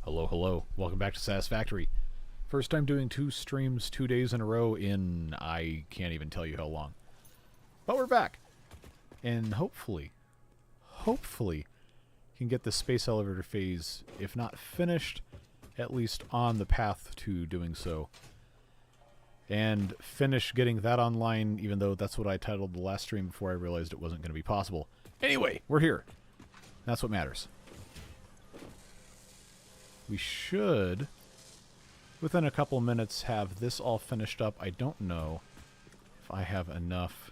Hello, hello. Welcome back to Satisfactory. First time doing 2 streams 2 days in a row in I can't even tell you how long. But we're back. And hopefully, can get the space elevator phase, if not finished, at least on the path to doing so. And finish getting that online, even though that's what I titled the last stream before I realized it wasn't going to be possible. Anyway, we're here. That's what matters. We should, within a couple minutes, have this all finished up. I don't know if I have enough.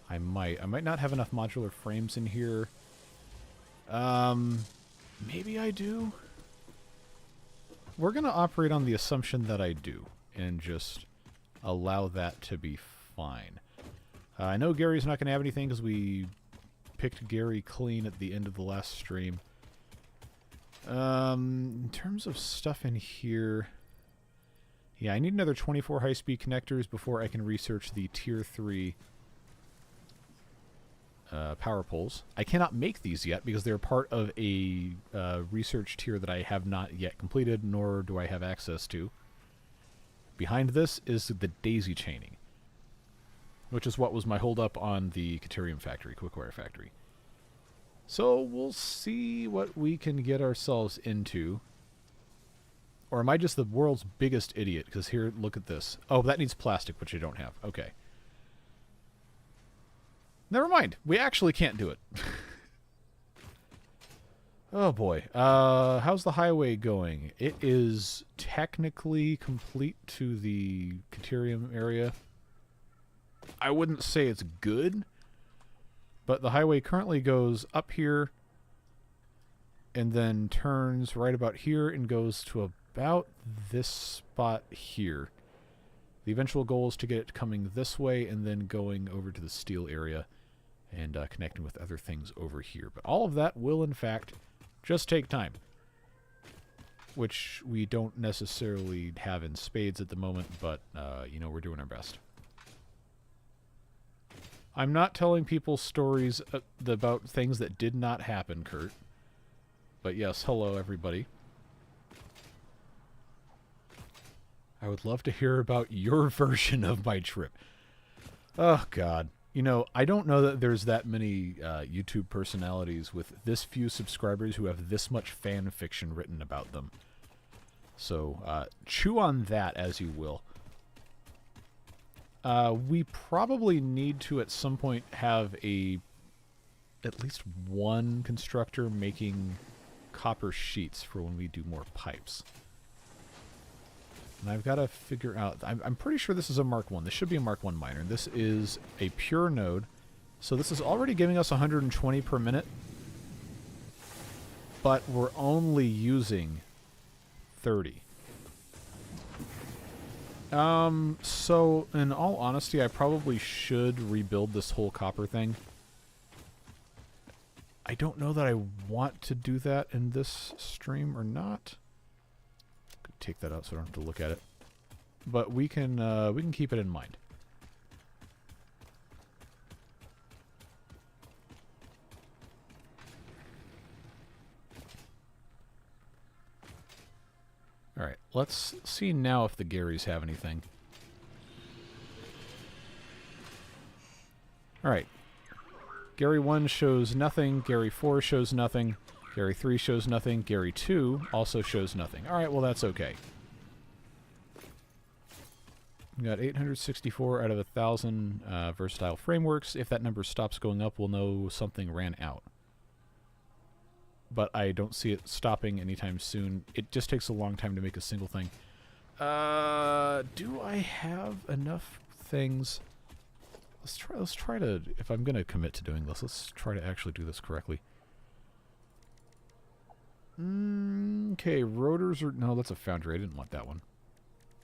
I might not have enough modular frames in here. Maybe I do. We're going to operate on the assumption that I do and just allow that to be fine. I know Gary's not going to have anything because we picked Gary clean at the end of the last stream. In terms of stuff in here, yeah, I need another 24 high-speed connectors before I can research the Tier 3 power poles. I cannot make these yet because they're part of a research tier that I have not yet completed, nor do I have access to. Behind this is the daisy chaining, which is what was my holdup on the Quickwire factory. So we'll see what we can get ourselves into. Or am I just the world's biggest idiot? Because here, look at this. Oh, that needs plastic, which I don't have. Okay. Never mind. We actually can't do it. Oh, boy. How's the highway going? It is technically complete to the Caterium area. I wouldn't say it's good. But the highway currently goes up here and then turns right about here and goes to about this spot here. The eventual goal is to get it coming this way and then going over to the steel area and connecting with other things over here. But all of that will, in fact, just take time, which we don't necessarily have in spades at the moment, but, you know, we're doing our best. I'm not telling people stories about things that did not happen, Kurt. But yes, hello, everybody. I would love to hear about your version of my trip. Oh, God. You know, I don't know that there's that many YouTube personalities with this few subscribers who have this much fan fiction written about them. So, chew on that as you will. We probably need to, at some point, have at least one constructor making copper sheets for when we do more pipes. And I've got to figure out... I'm pretty sure this is a Mark 1. This should be a Mark 1 miner. This is a pure node. So this is already giving us 120 per minute. But we're only using 30. So, in all honesty, I probably should rebuild this whole copper thing. I don't know that I want to do that in this stream or not. Could take that out so I don't have to look at it. But we can keep it in mind. Alright, let's see now if the Garys have anything. Alright. Gary 1 shows nothing, Gary 4 shows nothing, Gary 3 shows nothing, Gary 2 also shows nothing. Alright, well that's okay. We got 864 out of 1,000 versatile frameworks. If that number stops going up, we'll know something ran out. But I don't see it stopping anytime soon. It just takes a long time to make a single thing. Do I have enough things? Let's try to, if I'm going to commit to doing this, let's try to actually do this correctly. Okay, rotors are, no, that's a foundry. I didn't want that one.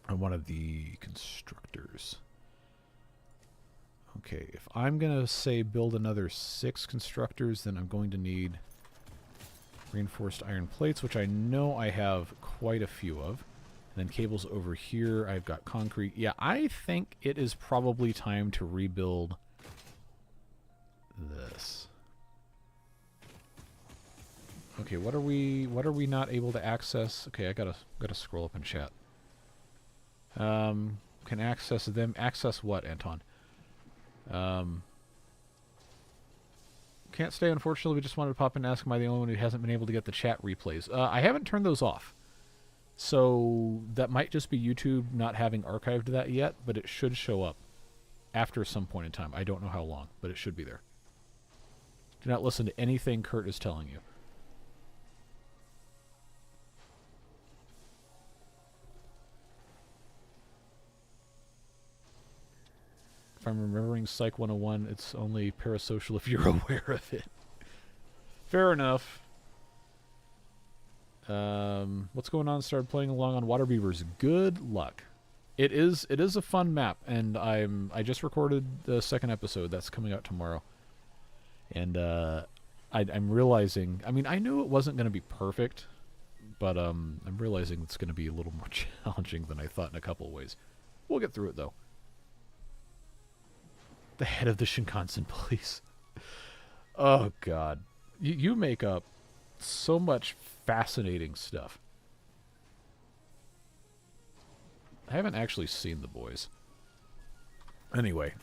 I wanted the constructors. Okay, if I'm going to say build another 6 constructors, then I'm going to need reinforced iron plates, which I know I have quite a few of. And then cables over here. I've got concrete. Yeah, I think it is probably time to rebuild this. Okay, what are we not able to access? Okay, I gotta scroll up in chat. Can access them. Access what, Anton? Can't stay, unfortunately. We just wanted to pop in and ask, am I the only one who hasn't been able to get the chat replays? I haven't turned those off. So that might just be YouTube not having archived that yet, but it should show up after some point in time. I don't know how long, but it should be there. Do not listen to anything Kurt is telling you. If I'm remembering Psych 101, it's only parasocial if you're aware of it. Fair enough. What's going on? Started playing along on Water Beavers. Good luck. It is a fun map, and I just recorded the second episode that's coming out tomorrow. And I'm realizing, I mean, I knew it wasn't going to be perfect, but I'm realizing it's going to be a little more challenging than I thought in a couple of ways. We'll get through it though. The head of the Shinkansen police. Oh god. You make up so much fascinating stuff. I haven't actually seen the boys. Anyway,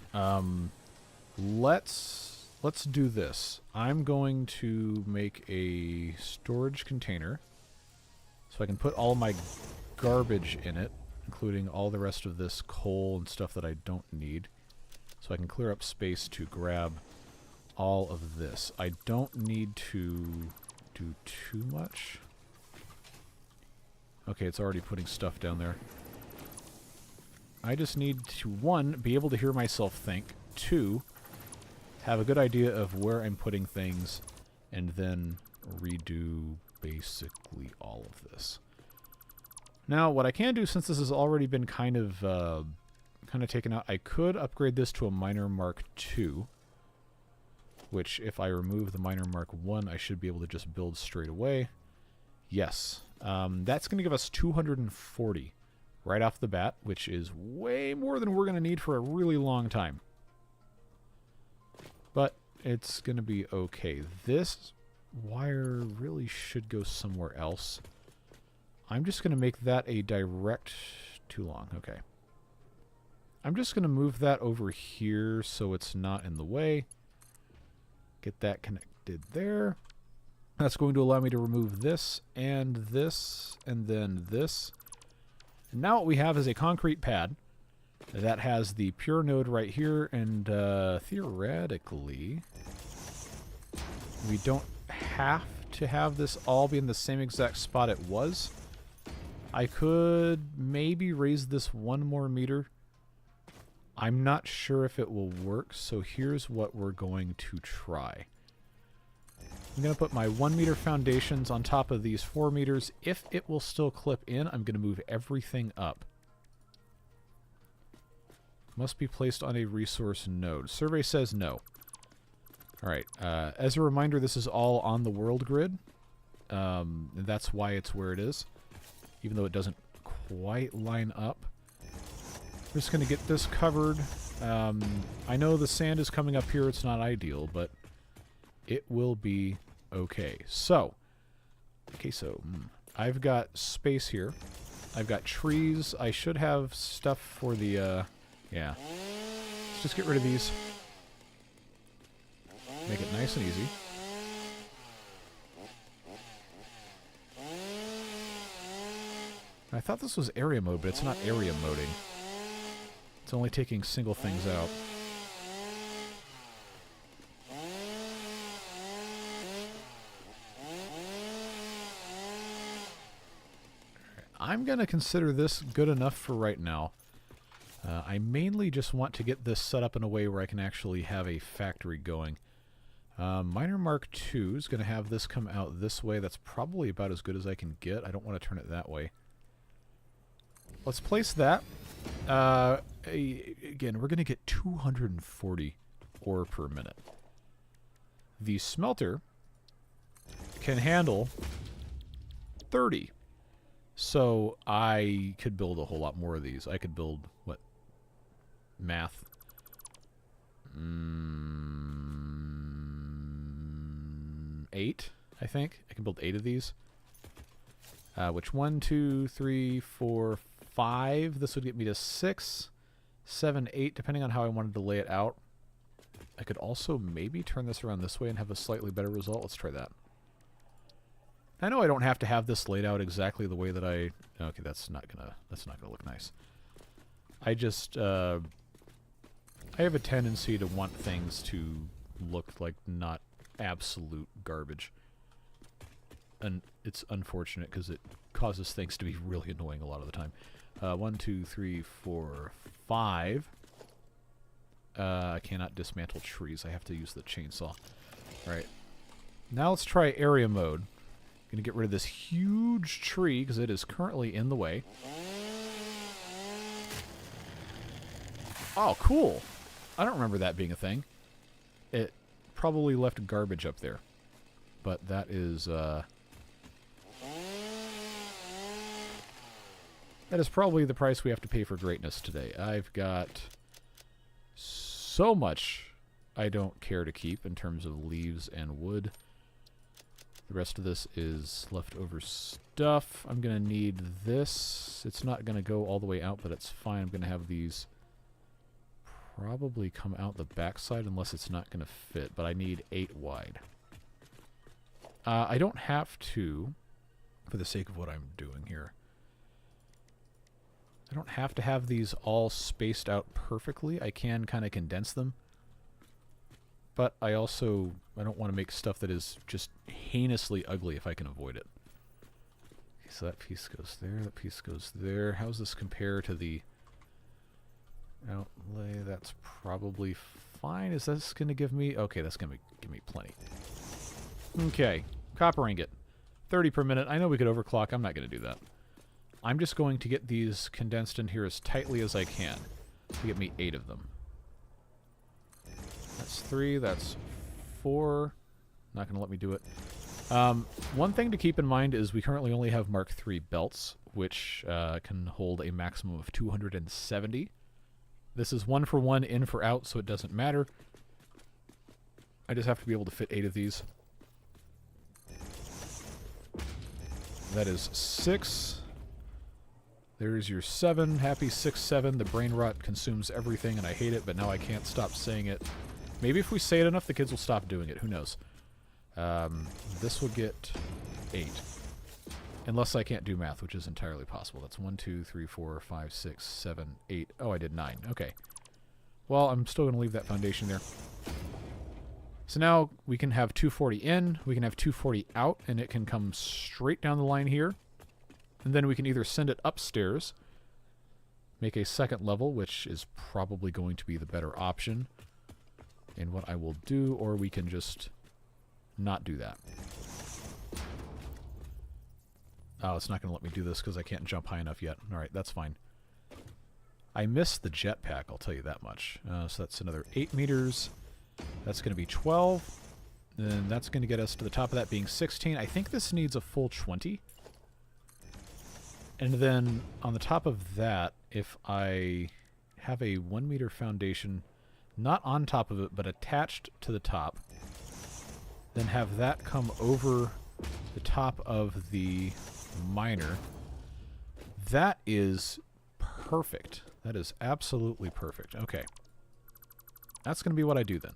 let's do this. I'm going to make a storage container so I can put all my garbage in it, including all the rest of this coal and stuff that I don't need. So I can clear up space to grab all of this. I don't need to do too much. Okay, it's already putting stuff down there. I just need to, 1, be able to hear myself think, 2, have a good idea of where I'm putting things, and then redo basically all of this. Now, what I can do, since this has already been kind of taken out, I could upgrade this to a Miner Mark II, which if I remove the Miner Mark I, I should be able to just build straight away. Yes. That's going to give us 240 right off the bat, which is way more than we're going to need for a really long time. But it's going to be okay. This wire really should go somewhere else. I'm just going to make that a direct... Too long. Okay. I'm just going to move that over here so it's not in the way. Get that connected there. That's going to allow me to remove this, and then this. And now what we have is a concrete pad that has the pure node right here, and theoretically, we don't have to have this all be in the same exact spot it was. I could maybe raise this 1 more meter. I'm not sure if it will work, so here's what we're going to try. I'm going to put my 1 meter foundations on top of these 4 meters. If it will still clip in, I'm going to move everything up. Must be placed on a resource node. Survey says no. Alright, as a reminder, this is all on the world grid. And that's why it's where it is, even though it doesn't quite line up. We're just going to get this covered. I know the sand is coming up here. It's not ideal, but it will be okay. So, I've got space here. I've got trees. I should have stuff for the, yeah. Let's just get rid of these. Make it nice and easy. I thought this was area mode, but it's not area moding. It's only taking single things out. I'm going to consider this good enough for right now. I mainly just want to get this set up in a way where I can actually have a factory going. Miner Mark II is going to have this come out this way. That's probably about as good as I can get. I don't want to turn it that way. Let's place that. Again, we're going to get 240 ore per minute. The smelter can handle 30. So I could build a whole lot more of these. I could build, what? Math. 8, I think. I can build 8 of these. Which 1, 2, 3, 4, 5. This would get me to 6, 7, 8, depending on how I wanted to lay it out. I could also maybe turn this around this way and have a slightly better result. Let's try that. I know I don't have to have this laid out exactly the way that I... Okay, that's not gonna look nice. I just... I have a tendency to want things to look like not absolute garbage. And it's unfortunate because it causes things to be really annoying a lot of the time. 1, 2, 3, 4, 5. I cannot dismantle trees. I have to use the chainsaw. Alright. Now let's try area mode. Gonna get rid of this huge tree because it is currently in the way. Oh, cool. I don't remember that being a thing. It probably left garbage up there. But that is, that is probably the price we have to pay for greatness today. I've got so much I don't care to keep in terms of leaves and wood. The rest of this is leftover stuff. I'm going to need this. It's not going to go all the way out, but it's fine. I'm going to have these probably come out the backside unless it's not going to fit, but I need 8 wide. I don't have to, for the sake of what I'm doing here, I don't have to have these all spaced out perfectly. I can kind of condense them. But I don't want to make stuff that is just heinously ugly if I can avoid it. Okay, so that piece goes there, that piece goes there. How does this compare to the outlay? That's probably fine. Is this going to give me... Okay, that's going to give me plenty. Okay, copper ingot. 30 per minute. I know we could overclock. I'm not going to do that. I'm just going to get these condensed in here as tightly as I can to get me 8 of them. That's 3, that's 4. Not going to let me do it. One thing to keep in mind is we currently only have Mark III belts, which can hold a maximum of 270. This is 1 for 1, in for out, so it doesn't matter. I just have to be able to fit 8 of these. That is 6. There's your 7. Happy 6, 7. The brain rot consumes everything, and I hate it, but now I can't stop saying it. Maybe if we say it enough, the kids will stop doing it. Who knows? This will get 8. Unless I can't do math, which is entirely possible. That's 1, 2, 3, 4, 5, 6, 7, 8. Oh, I did 9. Okay. Well, I'm still going to leave that foundation there. So now we can have 240 in, we can have 240 out, and it can come straight down the line here. And then we can either send it upstairs, make a second level, which is probably going to be the better option in what I will do, or we can just not do that. Oh, it's not going to let me do this because I can't jump high enough yet. Alright, that's fine. I missed the jetpack, I'll tell you that much. So that's another 8 meters. That's going to be 12. Then that's going to get us to the top of that being 16. I think this needs a full 20. And then on the top of that, if I have a 1 meter foundation, not on top of it, but attached to the top, then have that come over the top of the miner, that is perfect. That is absolutely perfect. Okay. That's going to be what I do then.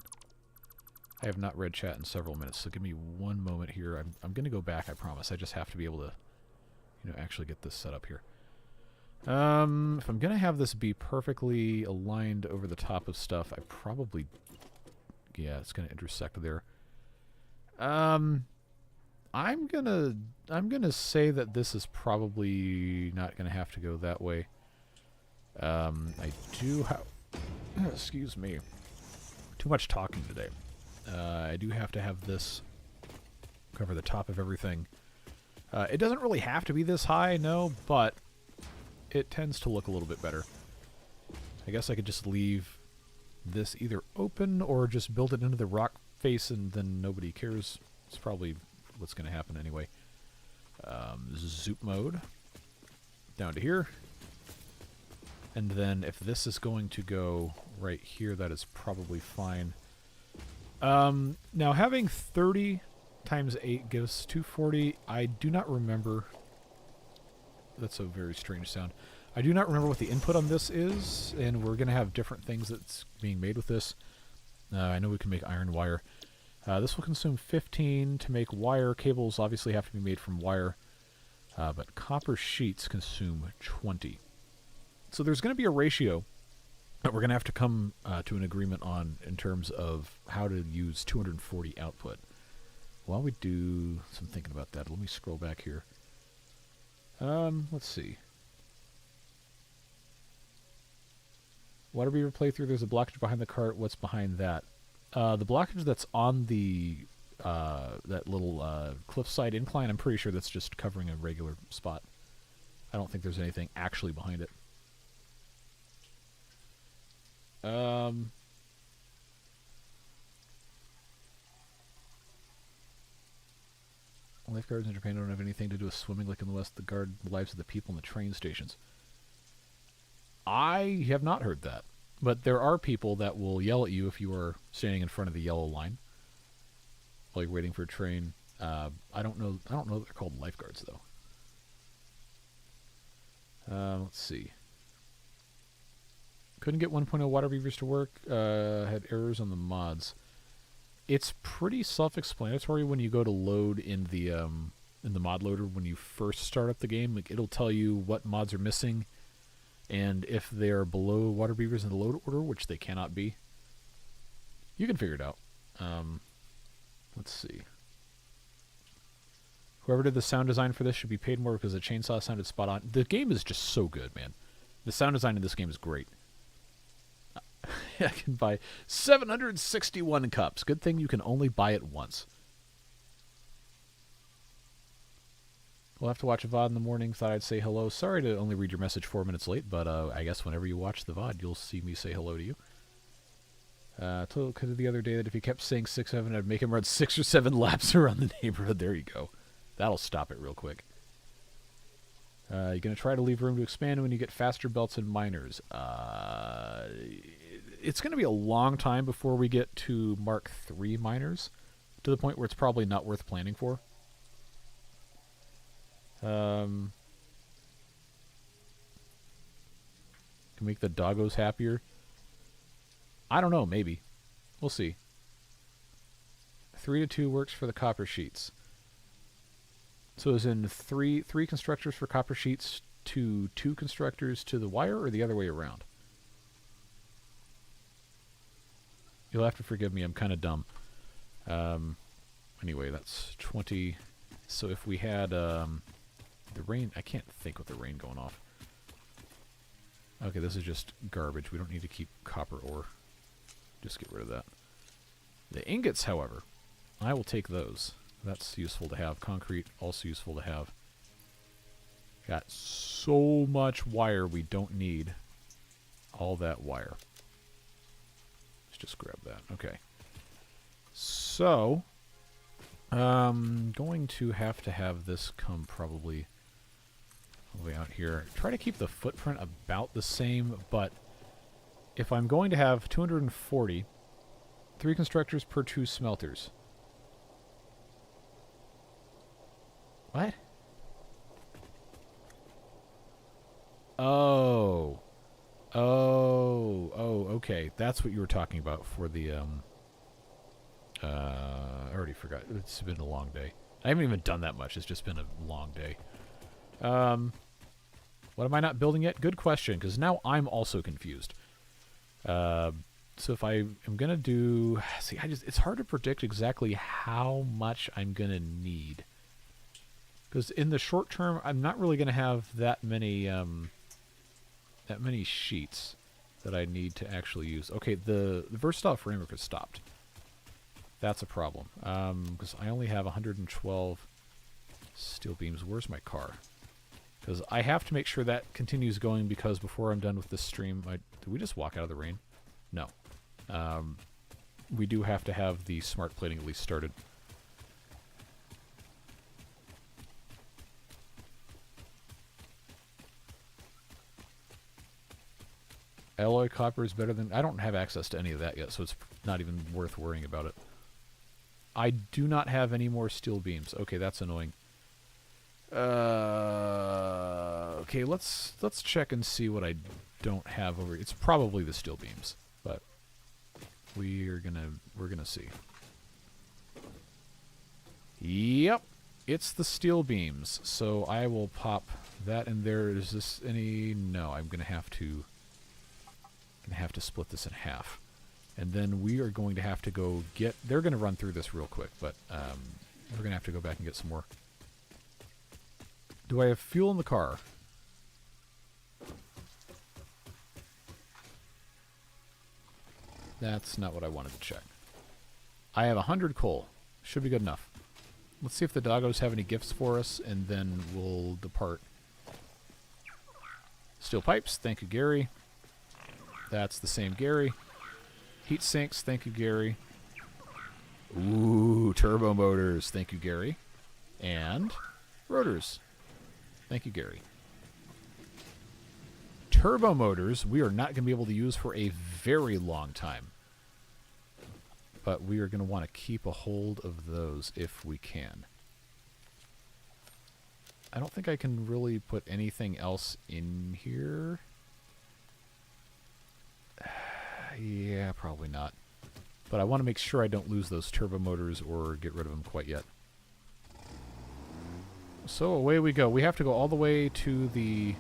I have not read chat in several minutes, so give me one moment here. I'm going to go back, I promise. I just have to be able to, actually get this set up here. If I'm going to have this be perfectly aligned over the top of stuff, I probably... Yeah, it's going to intersect there. I'm gonna say that this is probably not going to have to go that way. I do have... Excuse me. Too much talking today. I do have to have this cover the top of everything. It doesn't really have to be this high, no, but it tends to look a little bit better. I guess I could just leave this either open or just build it into the rock face and then nobody cares. It's probably what's going to happen anyway. Zoop mode. Down to here. And then if this is going to go right here, that is probably fine. Now having 30 times 8 gives 240. I do not remember. That's a very strange sound. I do not remember what the input on this is, and we're going to have different things that's being made with this. I know we can make iron wire. This will consume 15 to make wire. Cables obviously have to be made from wire, but copper sheets consume 20. So there's going to be a ratio that we're going to have to come to an agreement on in terms of how to use 240 output. While we do some thinking about that, let me scroll back here. Let's see. Water beaver playthrough, there's a blockage behind the cart. What's behind that? The blockage that's on the that little cliffside incline, I'm pretty sure that's just covering a regular spot. I don't think there's anything actually behind it. Lifeguards in Japan don't have anything to do with swimming like in the West. They guard the lives of the people in the train stations. I have not heard that. But there are people that will yell at you if you are standing in front of the yellow line while you're waiting for a train. I don't know that they're called lifeguards, though. Let's see. Couldn't get 1.0 water beavers to work. Had errors on the mods. It's pretty self-explanatory when you go to load in the mod loader when you first start up the game. Like, it'll tell you what mods are missing, and if they're below water beavers in the load order, which they cannot be, you can figure it out. Let's see. Whoever did the sound design for this should be paid more because the chainsaw sounded spot on. The game is just so good, man. The sound design in this game is great. I can buy 761 cups. Good thing you can only buy it once. We'll have to watch a VOD in the morning. Thought I'd say hello. Sorry to only read your message 4 minutes late, but I guess whenever you watch the VOD, you'll see me say hello to you. Told Kid the other day that if he kept saying 6-7, I'd make him run 6 or 7 laps around the neighborhood. There you go. That'll stop it real quick. You're going to try to leave room to expand when you get faster belts and miners. It's going to be a long time before we get to Mark III miners, to the point where it's probably not worth planning for. Can make the doggos happier. I don't know, maybe. We'll see. 3 to 2 works for the copper sheets. So is in three constructors for copper sheets to 2 constructors to the wire, or the other way around? You'll have to forgive me, I'm kind of dumb. Anyway, that's 20. So if we had the rain, I can't think with the rain going off. Okay, this is just garbage. We don't need to keep copper ore. Just get rid of that. The ingots, however, I will take those. That's useful to have. Concrete, also useful to have. Got so much wire we don't need all that wire. Let's just grab that. Okay. So, going to have this come probably all the way out here. Try to keep the footprint about the same, but if I'm going to have 240, 3 constructors per 2 smelters. What? Oh. Okay. That's what you were talking about for the, I already forgot. It's been a long day. I haven't even done that much. It's just been a long day. What am I not building yet? Good question, because now I'm also confused. So if I am going to do... See, it's hard to predict exactly how much I'm going to need. Because in the short term, I'm not really going to have that many sheets that I need to actually use. Okay, the versatile framework has stopped. That's a problem. Because I only have 112 steel beams. Where's my car? Because I have to make sure that continues going, because before I'm done with this stream... Did we just walk out of the rain? No. We do have to have the smart plating at least started. Alloy copper is better than... I don't have access to any of that yet, so it's not even worth worrying about it. I do not have any more steel beams. Okay, that's annoying. Okay, let's check and see what I don't have over. It's probably the steel beams, but we're gonna see. Yep, it's the steel beams. So I will pop that in there. Is this any? No, I'm gonna have to split this in half, and then we are going to have to go get. They're gonna run through this real quick, but we're gonna have to go back and get some more. Do I have fuel in the car? That's not what I wanted to check. I have 100 coal. Should be good enough. Let's see if the doggos have any gifts for us, and then we'll depart. Steel pipes, thank you, Gary. That's the same Gary. Heat sinks, thank you, Gary. Ooh, turbo motors, thank you, Gary. And rotors. Thank you, Gary. Turbo motors we are not going to be able to use for a very long time. But we are going to want to keep a hold of those if we can. I don't think I can really put anything else in here. Yeah, probably not. But I want to make sure I don't lose those turbo motors or get rid of them quite yet. So away we go. We have to go all the way to the,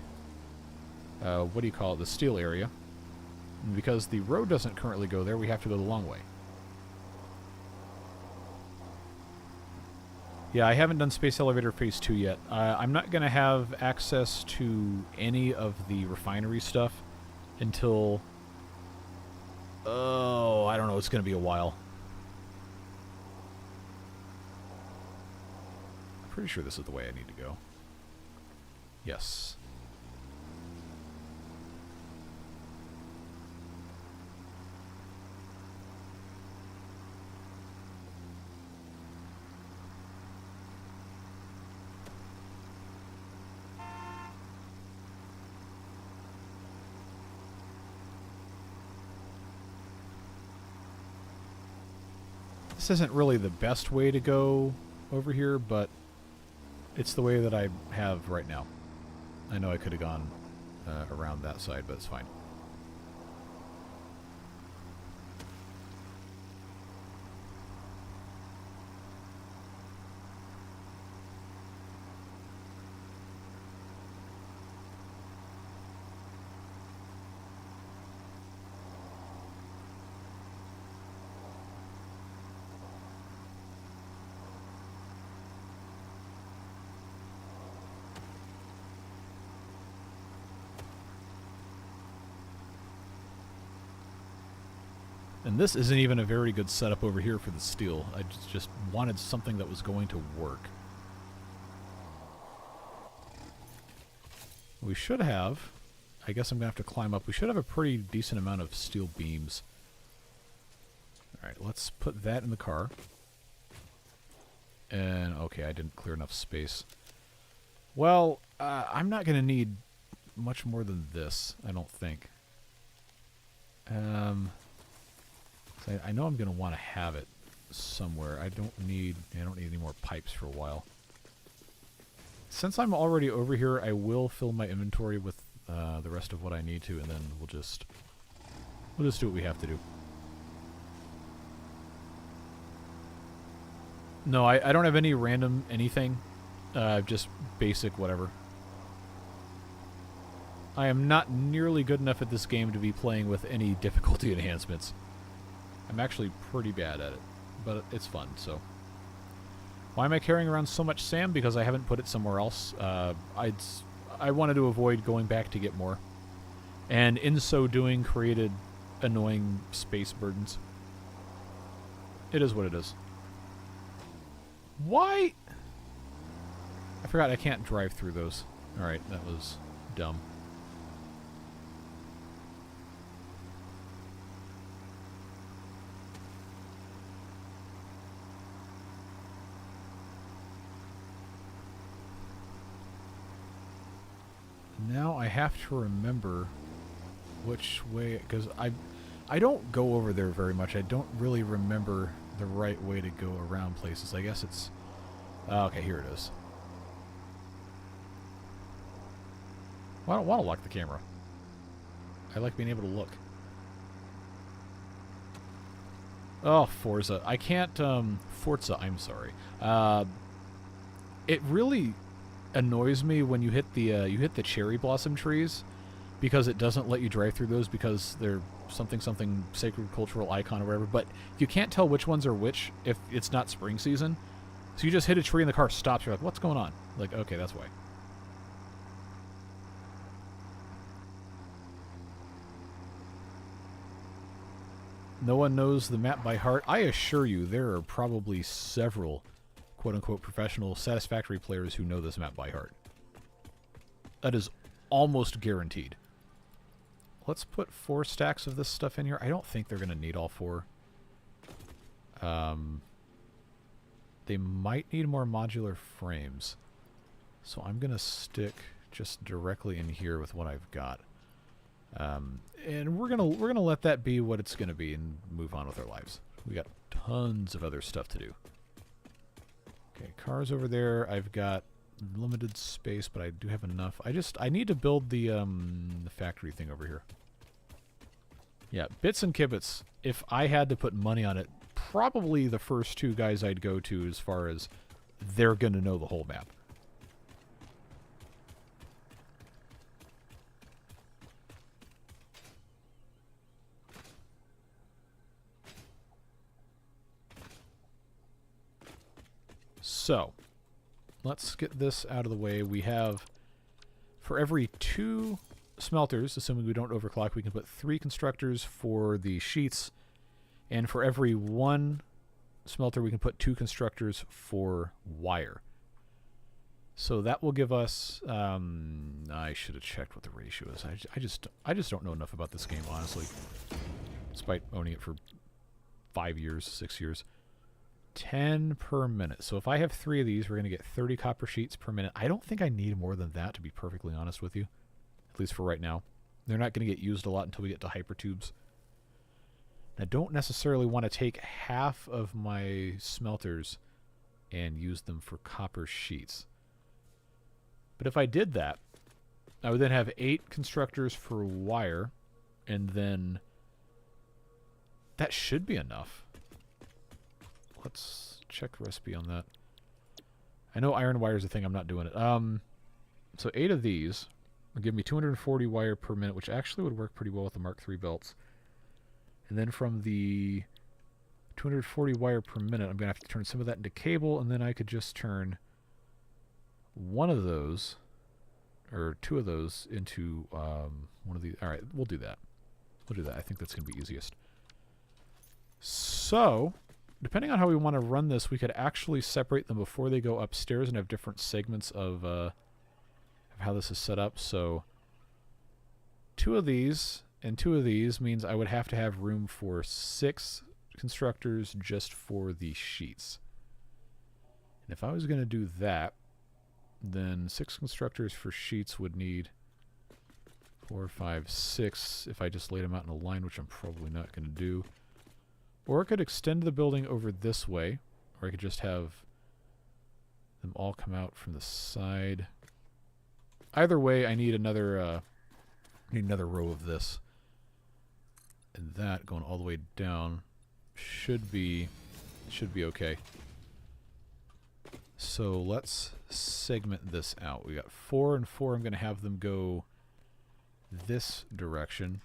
what do you call it, the steel area. And because the road doesn't currently go there, we have to go the long way. Yeah, I haven't done Space Elevator Phase 2 yet. I'm not going to have access to any of the refinery stuff until... Oh, I don't know. It's going to be a while. Pretty sure this is the way I need to go. Yes. This isn't really the best way to go over here, but it's the way that I have right now. I know I could have gone around that side, but it's fine. And this isn't even a very good setup over here for the steel. I just wanted something that was going to work. We should have, I guess I'm going to have to climb up. We should have a pretty decent amount of steel beams. Alright, let's put that in the car. And, okay, I didn't clear enough space. Well, I'm not going to need much more than this, I don't think. I know I'm going to want to have it somewhere. I don't need any more pipes for a while. Since I'm already over here, I will fill my inventory with the rest of what I need to, and then we'll just do what we have to do. No, I don't have any random anything. Just basic whatever. I am not nearly good enough at this game to be playing with any difficulty enhancements. I'm actually pretty bad at it, but it's fun, so. Why am I carrying around so much sand? Because I haven't put it somewhere else. I wanted to avoid going back to get more. And in so doing, created annoying space burdens. It is what it is. Why? I forgot I can't drive through those. Alright, that was dumb. Now I have to remember which way, because I don't go over there very much. I don't really remember the right way to go around places. I guess it's... okay, here it is. Well, I don't want to lock the camera. I like being able to look. Oh, Forza. I can't, Forza, I'm sorry. It really annoys me when you hit the cherry blossom trees, because it doesn't let you drive through those because they're something sacred cultural icon or whatever, but you can't tell which ones are which if it's not spring season. So you just hit a tree and the car stops. You're like, what's going on? Like, okay, that's why. No one knows the map by heart. I assure you, there are probably several quote-unquote professional Satisfactory players who know this map by heart. That is almost guaranteed. Let's put 4 stacks of this stuff in here. I don't think they're going to need all 4. They might need more modular frames. So I'm going to stick just directly in here with what I've got. And we're gonna let that be what it's gonna be and move on with our lives. We got tons of other stuff to do. Okay, cars over there. I've got limited space, but I do have enough. I need to build the factory thing over here. Yeah, bits and kibits. If I had to put money on it, probably the first 2 guys I'd go to as far as they're gonna know the whole map. So, let's get this out of the way. We have, for every 2 smelters, assuming we don't overclock, we can put 3 constructors for the sheets. And for every 1 smelter, we can put 2 constructors for wire. So that will give us, I should have checked what the ratio is. I just don't know enough about this game, honestly. Despite owning it for 5 years, 6 years. 10 per minute. So if I have 3 of these, we're going to get 30 copper sheets per minute. I don't think I need more than that, to be perfectly honest with you. At least for right now. They're not going to get used a lot until we get to hypertubes. I don't necessarily want to take half of my smelters and use them for copper sheets. But if I did that, I would then have 8 constructors for wire, and then that should be enough. Let's check the recipe on that. I know iron wire is a thing. I'm not doing it. So 8 of these will give me 240 wire per minute, which actually would work pretty well with the Mark III belts. And then from the 240 wire per minute, I'm going to have to turn some of that into cable, and then I could just turn 1 of those, or 2 of those, into one of these. All right, we'll do that. We'll do that. I think that's going to be easiest. So, depending on how we want to run this, we could actually separate them before they go upstairs and have different segments of how this is set up. So 2 of these and 2 of these means I would have to have room for 6 constructors just for the sheets. And if I was going to do that, then 6 constructors for sheets would need 4, 5, 6 if I just laid them out in a line, which I'm probably not going to do. Or I could extend the building over this way, or I could just have them all come out from the side. Either way, I need another row of this. And that going all the way down should be okay. So let's segment this out. We got 4 and 4. I'm going to have them go this direction.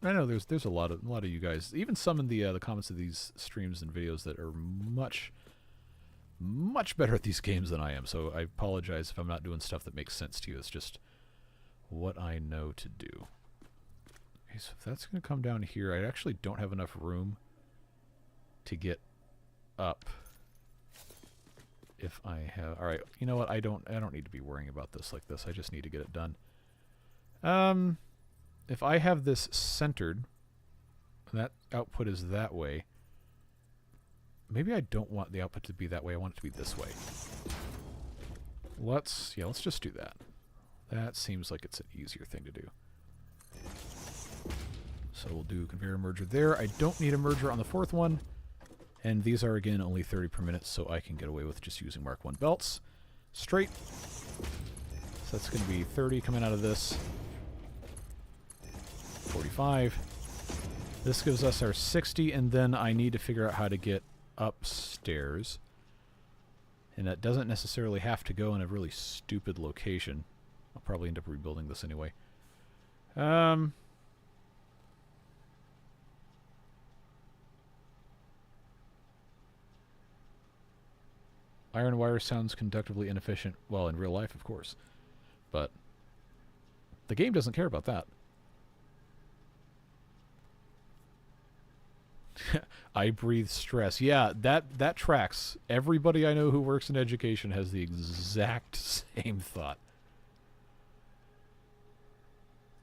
I know there's a lot of you guys, even some in the comments of these streams and videos, that are much better at these games than I am. So I apologize if I'm not doing stuff that makes sense to you. It's just what I know to do. Okay, so if that's going to come down here, I actually don't have enough room to get up. If I have, all right, you know what? I don't need to be worrying about this like this. I just need to get it done. If I have this centered, that output is that way. Maybe I don't want the output to be that way. I want it to be this way. Let's just do that. That seems like it's an easier thing to do. So we'll do conveyor merger there. I don't need a merger on the fourth one. And these are, again, only 30 per minute, so I can get away with just using Mark 1 belts. Straight. So that's going to be 30 coming out of this. 45. This gives us our 60, and then I need to figure out how to get upstairs. And that doesn't necessarily have to go in a really stupid location. I'll probably end up rebuilding this anyway. Iron wire sounds conductively inefficient. Well, in real life, of course. But the game doesn't care about that. I breathe stress. Yeah, that tracks. Everybody I know who works in education has the exact same thought.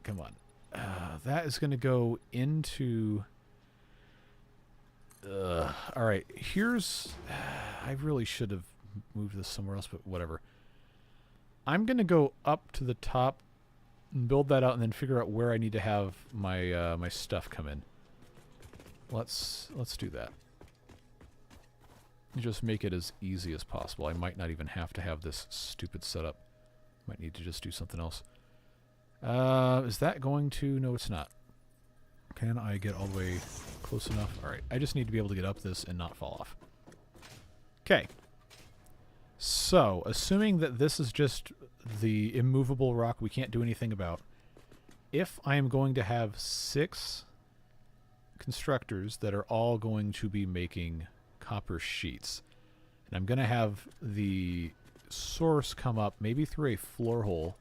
Come on. That is going to go into... Alright, here's... I really should have moved this somewhere else, but whatever. I'm going to go up to the top and build that out and then figure out where I need to have my my stuff come in. Let's do that. Just make it as easy as possible. I might not even have to have this stupid setup. Might need to just do something else. Is that going to... No, it's not. Can I get all the way close enough? Alright, I just need to be able to get up this and not fall off. Okay. So, assuming that this is just the immovable rock we can't do anything about, if I am going to have 6 constructors that are all going to be making copper sheets, and I'm going to have the source come up maybe through a floor hole,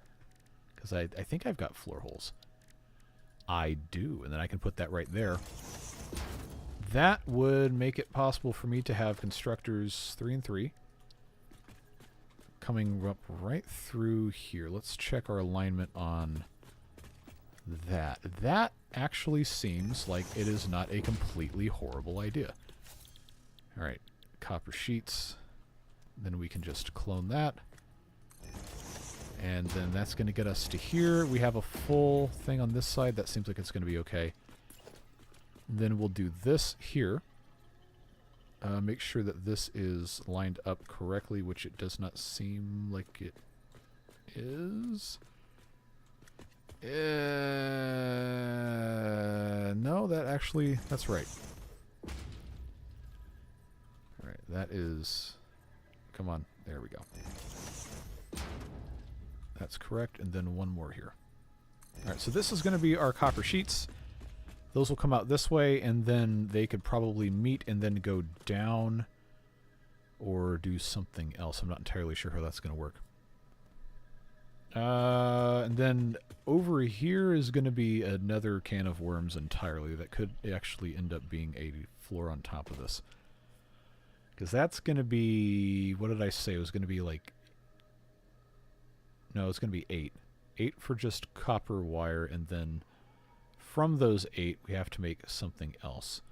because I think I've got floor holes. I do, and then I can put that right there. That would make it possible for me to have constructors 3 and 3 coming up right through here. Let's check our alignment on that. That actually seems like it is not a completely horrible idea. Alright, copper sheets. Then we can just clone that. And then that's going to get us to here. We have a full thing on this side. That seems like it's going to be okay. And then we'll do this here. Make sure that this is lined up correctly, which it does not seem like it is. No, that's right. Alright, that is... Come on, there we go. That's correct, and then one more here. Alright, so this is going to be our copper sheets. Those will come out this way, and then they could probably meet and then go down or do something else. I'm not entirely sure how that's going to work. And then over here is going to be another can of worms entirely that could actually end up being a floor on top of this. Because that's going to be... What did I say? It was going to be like... No, it's going to be 8. 8 for just copper wire, and then from those 8, we have to make something else.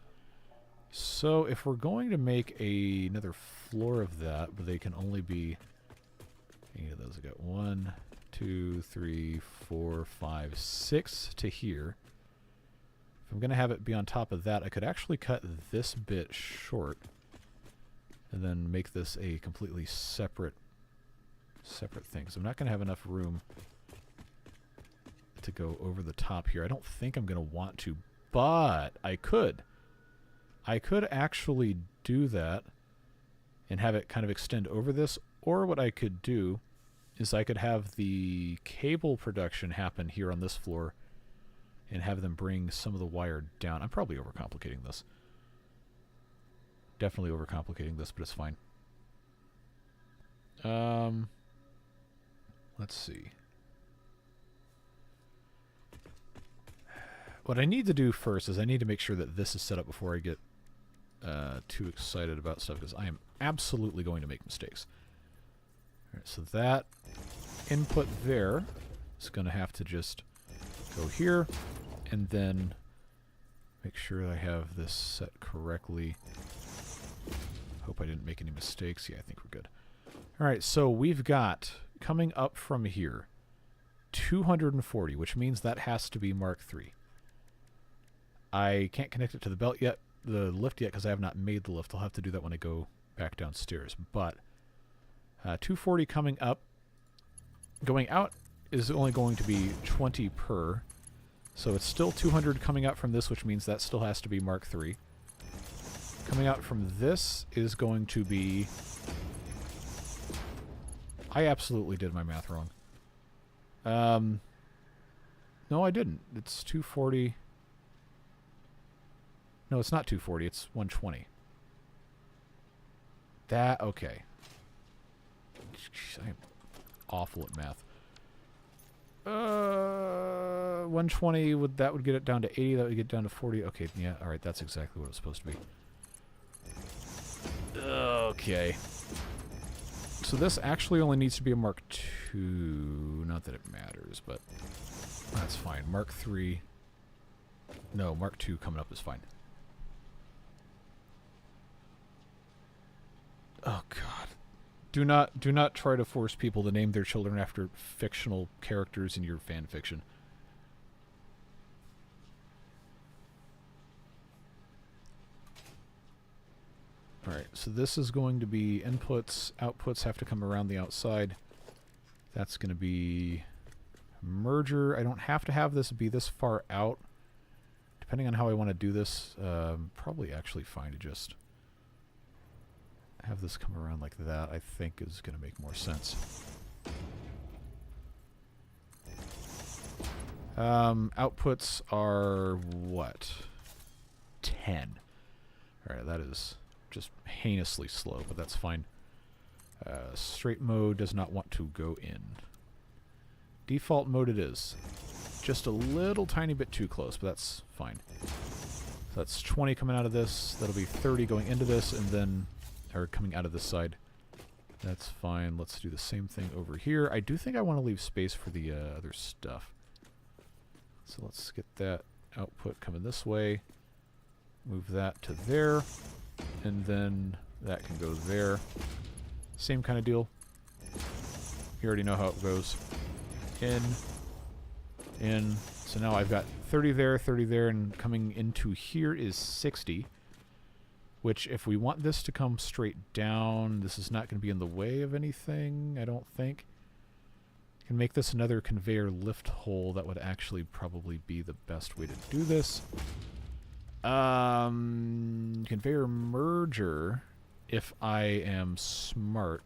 So if we're going to make another floor of that, but they can only be... Any of those? I got 1, 2, 3, 4, 5, 6 to here. If I'm going to have it be on top of that, I could actually cut this bit short and then make this a completely separate thing. So I'm not going to have enough room to go over the top here. I don't think I'm going to want to, but I could. I could actually do that and have it kind of extend over this, or what I could do is I could have the cable production happen here on this floor and have them bring some of the wire down. I'm probably overcomplicating this. Definitely overcomplicating this, but it's fine. Let's see. What I need to do first is I need to make sure that this is set up before I get too excited about stuff, because I am absolutely going to make mistakes. All right, so that input there is going to have to just go here, and then make sure I have this set correctly. Hope I didn't make any mistakes. Yeah, I think we're good. All right, so we've got, coming up from here, 240, which means that has to be Mark III. I can't connect it to the belt yet, the lift yet, because I have not made the lift. I'll have to do that when I go back downstairs. But 240 coming up. Going out is only going to be 20 per. So it's still 200 coming out from this, which means that still has to be Mark III. Coming out from this is going to be... I absolutely did my math wrong. No, I didn't. It's 240. No, it's not 240. It's 120. That, okay. Jeez, I am awful at math. 120, that would get it down to 80. That would get it down to 40. Okay, yeah, all right. That's exactly what it's supposed to be. Okay. So this actually only needs to be a Mark II. Not that it matters, but that's fine. Mark III. No, Mark II coming up is fine. Oh God. Do not try to force people to name their children after fictional characters in your fan fiction. Alright, so this is going to be inputs. Outputs have to come around the outside. That's going to be merger. I don't have to have this be this far out. Depending on how I want to do this, probably actually fine to just have this come around like that, I think is going to make more sense. Outputs are what? 10. Alright, that is just heinously slow, but that's fine. Straight mode does not want to go in. Default mode it is. Just a little tiny bit too close, but that's fine. So that's 20 coming out of this. That'll be 30 going into this, and then, or coming out of this side. That's fine. Let's do the same thing over here. I do think I want to leave space for the other stuff. So let's get that output coming this way. Move that to there. And then that can go there. Same kind of deal. You already know how it goes. In. So now I've got 30 there, and coming into here is 60. Which, if we want this to come straight down, this is not going to be in the way of anything, I don't think. Can make this another conveyor lift hole. That would actually probably be the best way to do this. Conveyor merger, if I am smart,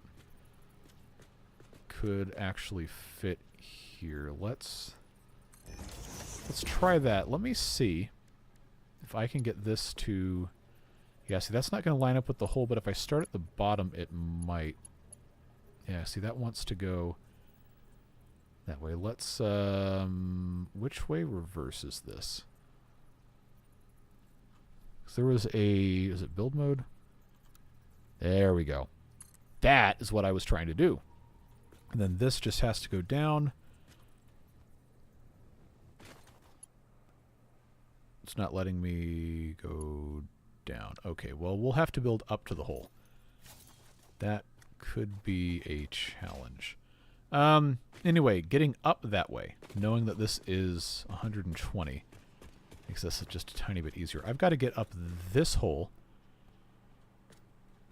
could actually fit here. Let's try that. Let me see if I can get this to... Yeah, see, that's not going to line up with the hole, but if I start at the bottom, it might. Yeah, see, that wants to go that way. Let's, which way reverses this? 'Cause there was a, is it build mode? There we go. That is what I was trying to do. And then this just has to go down. It's not letting me go down. Okay, well, we'll have to build up to the hole. That could be a challenge. Anyway, getting up that way, knowing that this is 120, makes this just a tiny bit easier. I've got to get up this hole,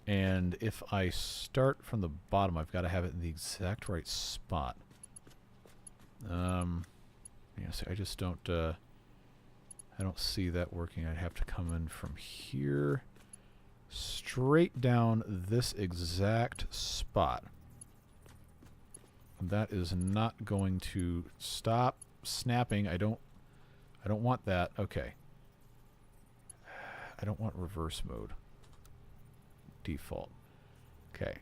and if I start from the bottom, I've got to have it in the exact right spot. Yeah, see, I just don't... I don't see that working. I'd have to come in from here straight down this exact spot. And that is not going to stop snapping. I don't want that. Okay. I don't want reverse mode. Default. Okay.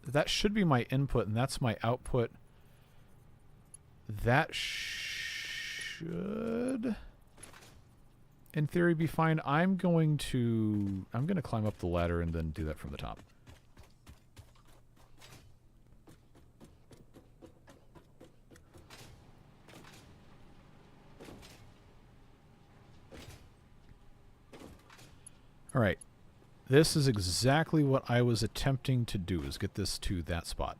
That should be my input, and that's my output. That should... in theory be fine. I'm going to climb up the ladder and then do that from the top. All right. This is exactly what I was attempting to do, is get this to that spot.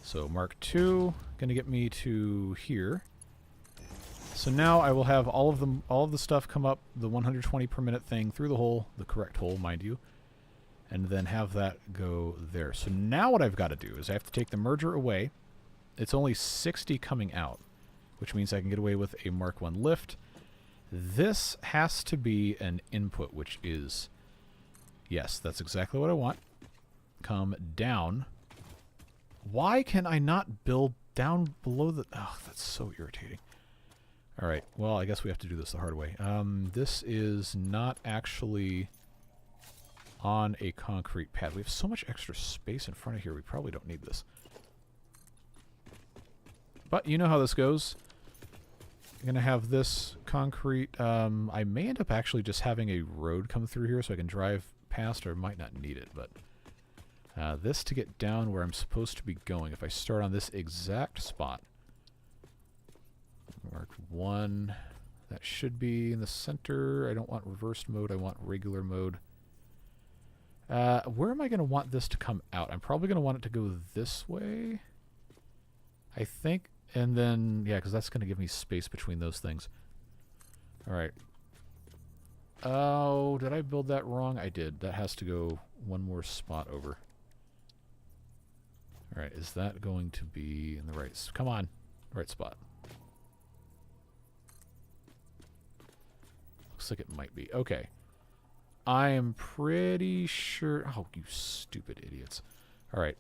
So Mark II, going to get me to here. So now I will have all of the stuff come up the 120 per minute thing through the hole, the correct hole, mind you, and then have that go there. So now what I've got to do is I have to take the merger away. It's only 60 coming out, which means I can get away with a Mark 1 lift. This has to be an input, which is, yes, that's exactly what I want. Come down. Why can I not build down below the... Oh, that's so irritating. All right, well, I guess we have to do this the hard way. This is not actually on a concrete pad. We have so much extra space in front of here, we probably don't need this. But you know how this goes. I'm going to have this concrete... I may end up actually just having a road come through here so I can drive past, or might not need it, but... this to get down where I'm supposed to be going. If I start on this exact spot... Mark 1. That should be in the center. I don't want reversed mode. I want regular mode. Where am I going to want this to come out? I'm probably going to want it to go this way, I think. And then, yeah, because that's going to give me space between those things. All right. Oh, did I build that wrong? I did. That has to go one more spot over. All right, is that going to be in the right... Come on, right spot. Looks like it might be. Okay. I am pretty sure... Oh, you stupid idiots. All right.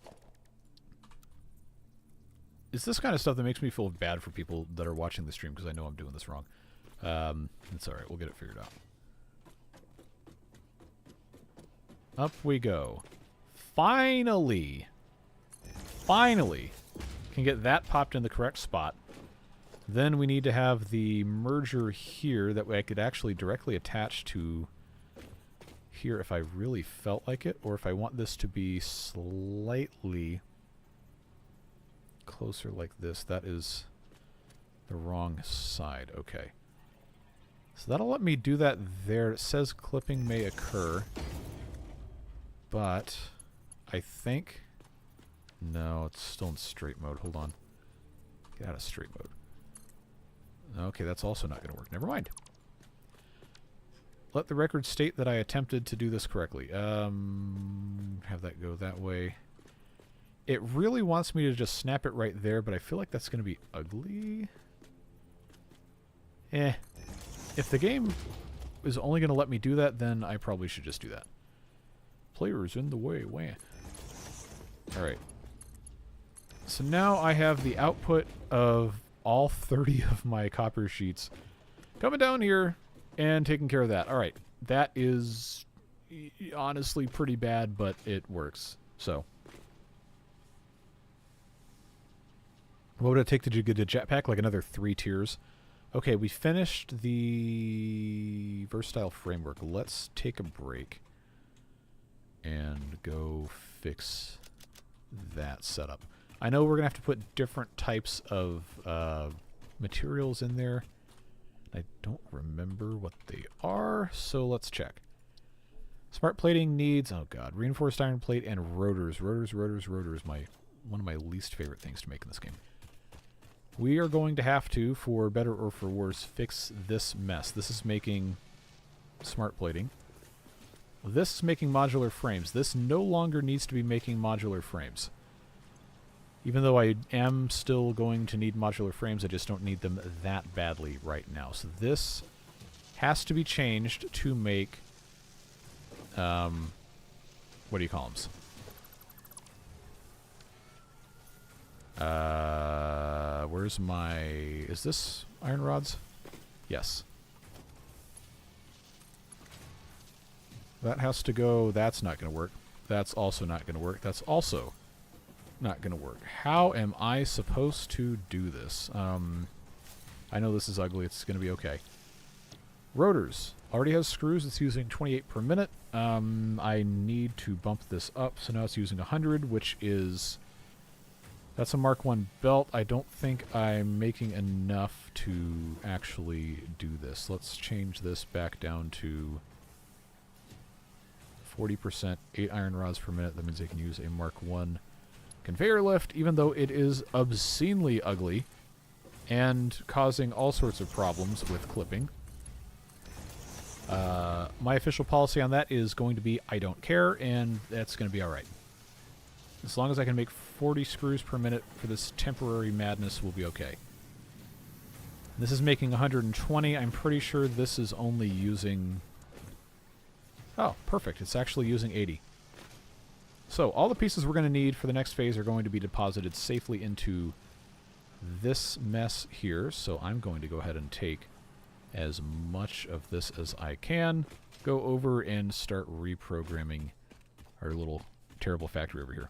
It's this kind of stuff that makes me feel bad for people that are watching the stream because I know I'm doing this wrong. It's all right. We'll get it figured out. Up we go. Finally! Finally! Can get that popped in the correct spot. Then we need to have the merger here. That way I could actually directly attach to here if I really felt like it. Or if I want this to be slightly closer like this. That is the wrong side. Okay. So that'll let me do that there. It says clipping may occur. But I think... No, it's still in straight mode. Hold on. Get out of straight mode. Okay, that's also not going to work. Never mind. Let the record state that I attempted to do this correctly. Have that go that way. It really wants me to just snap it right there, but I feel like that's going to be ugly. If the game is only going to let me do that, then I probably should just do that. Players in the way. Wah. Alright. So now I have the output of all 30 of my copper sheets coming down here and taking care of that. Alright. That is honestly pretty bad, but it works. So. What would it take to get a jetpack? Like another 3 tiers. Okay, we finished the versatile framework. Let's take a break and go fix that setup. I know we're going to have to put different types of materials in there. I don't remember what they are, so let's check. Smart plating needs, oh god, reinforced iron plate and rotors. Rotors, one of my least favorite things to make in this game. We are going to have to, for better or for worse, fix this mess. This is making smart plating. This is making modular frames. This no longer needs to be making modular frames. Even though I am still going to need modular frames, I just don't need them that badly right now. So this has to be changed to make, what do you call them? Where's my... Is this iron rods? Yes. That has to go. That's not going to work. That's also not going to work. That's also not going to work. How am I supposed to do this? I know this is ugly. It's going to be okay. Rotors. Already has screws. It's using 28 per minute. I need to bump this up. So now it's using 100, which is... That's a Mark 1 belt. I don't think I'm making enough to actually do this. Let's change this back down to 40%, 8 iron rods per minute. That means I can use a Mark 1 conveyor lift, even though it is obscenely ugly. and causing all sorts of problems with clipping. My official policy on that is going to be I don't care, and that's going to be alright. As long as I can make 40 screws per minute for this temporary madness, we'll be okay. This is making 120. I'm pretty sure this is only using... Oh, perfect. It's actually using 80. So, all the pieces we're going to need for the next phase are going to be deposited safely into this mess here. So I'm going to go ahead and take as much of this as I can, go over and start reprogramming our little terrible factory over here.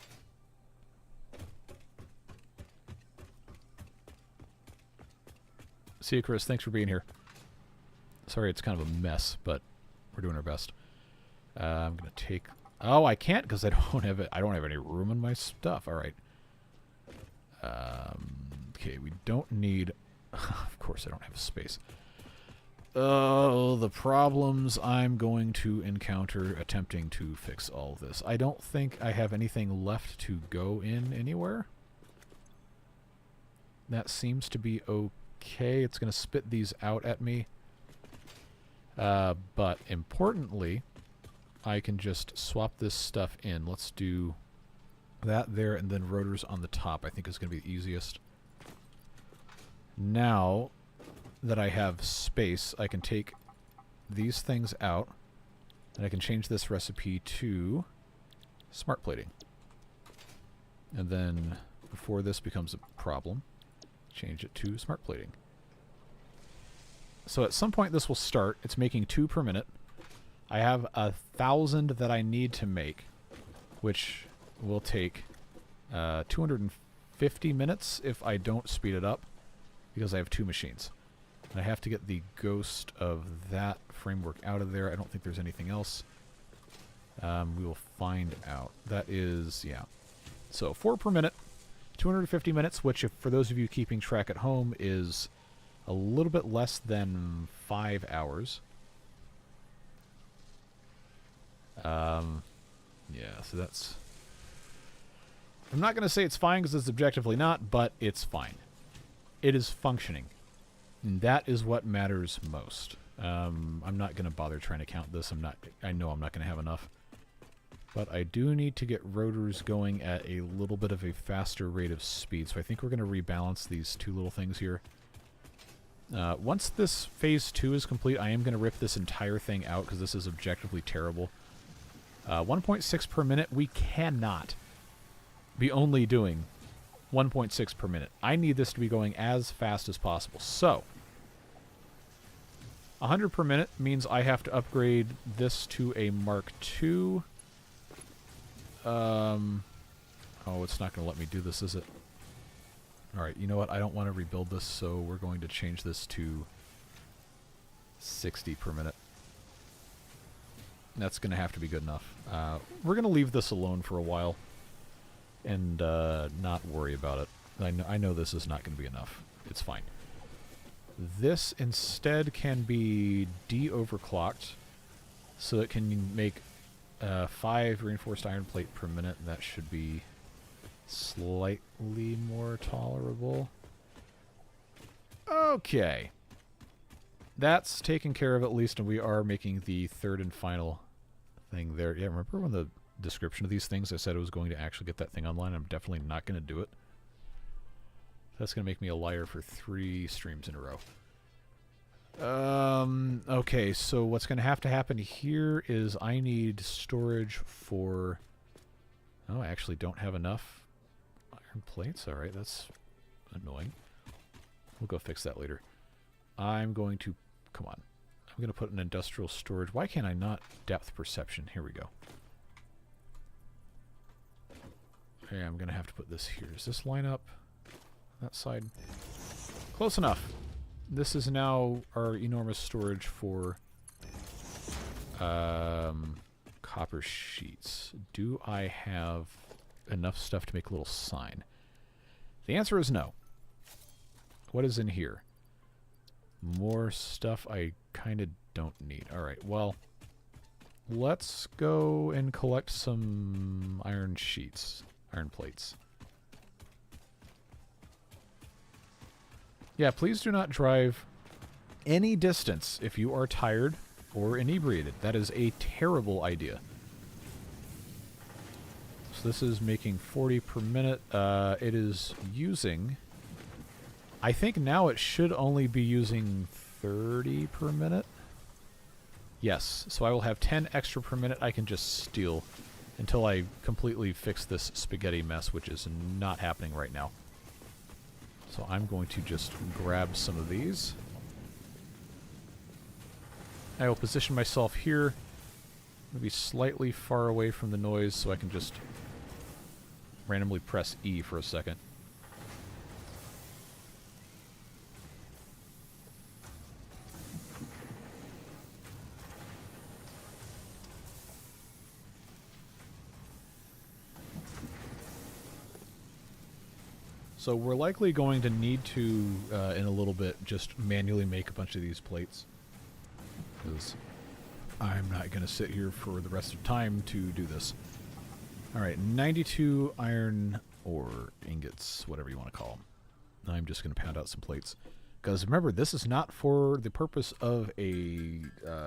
See you, Chris. Thanks for being here. Sorry, it's kind of a mess, but we're doing our best. I'm gonna take. Oh, I can't because I don't have it. I don't have any room in my stuff. All right. Okay, we don't need. Of course, I don't have space. Oh, the problems I'm going to encounter attempting to fix all this. I don't think I have anything left to go in anywhere. That seems to be okay. It's going to spit these out at me. But importantly, I can just swap this stuff in. Let's do that there, and then rotors on the top I think is going to be the easiest. Now that I have space, I can take these things out, and I can change this recipe to smart plating. And then, before this becomes a problem, change it to smart plating. So at some point this will start. It's making 2 per minute. I have 1,000 that I need to make, which will take 250 minutes if I don't speed it up, because I have 2 machines. And I have to get the ghost of that framework out of there. I don't think there's anything else. We will find out. That is, yeah. So 4 per minute, 250 minutes, which, if, for those of you keeping track at home, is a little bit less than 5 hours. Yeah, so that's... I'm not going to say it's fine because it's objectively not, but it's fine. It is functioning. And that is what matters most. I'm not going to bother trying to count this. I know I'm not going to have enough. But I do need to get rotors going at a little bit of a faster rate of speed. So I think we're going to rebalance these 2 little things here. Once this phase 2 is complete, I am going to rip this entire thing out because this is objectively terrible. 1.6 per minute, we cannot be only doing 1.6 per minute. I need this to be going as fast as possible. So, 100 per minute means I have to upgrade this to a Mark II. Oh, it's not going to let me do this, is it? Alright, you know what? I don't want to rebuild this, so we're going to change this to 60 per minute. That's going to have to be good enough. We're going to leave this alone for a while and not worry about it. I know this is not going to be enough. It's fine. This instead can be de-overclocked, so it can make 5 reinforced iron plate per minute. That should be slightly more tolerable. Okay. That's taken care of at least, and we are making the 3rd and final thing there. Yeah, remember when the description of these things I said I was going to actually get that thing online? I'm definitely not going to do it. That's going to make me a liar for 3 streams in a row. Okay, so what's going to happen here is I need storage for... Oh, I actually don't have enough iron plates. Alright, that's annoying. We'll go fix that later. I'm going to... Come on. I'm going to put an industrial storage. Why can't I not depth perception? Here we go. Okay, I'm going to have to put this here. Does this line up that side? Close enough. This is now our enormous storage for copper sheets. Do I have enough stuff to make a little sign? The answer is no. What is in here? More stuff I kind of don't need. Alright, well, let's go and collect some iron sheets. Iron plates. Yeah, please do not drive any distance if you are tired or inebriated. That is a terrible idea. So this is making 40 per minute. It is using... I think now it should only be using 30 per minute. Yes, so I will have 10 extra per minute I can just steal until I completely fix this spaghetti mess, which is not happening right now. So I'm going to just grab some of these. I will position myself here, maybe slightly far away from the noise so I can just randomly press E for a second. So we're likely going to need to, in a little bit, just manually make a bunch of these plates. Because I'm not going to sit here for the rest of time to do this. Alright, 92 iron ore ingots, whatever you want to call them. I'm just going to pound out some plates. Because remember, this is not for the purpose of a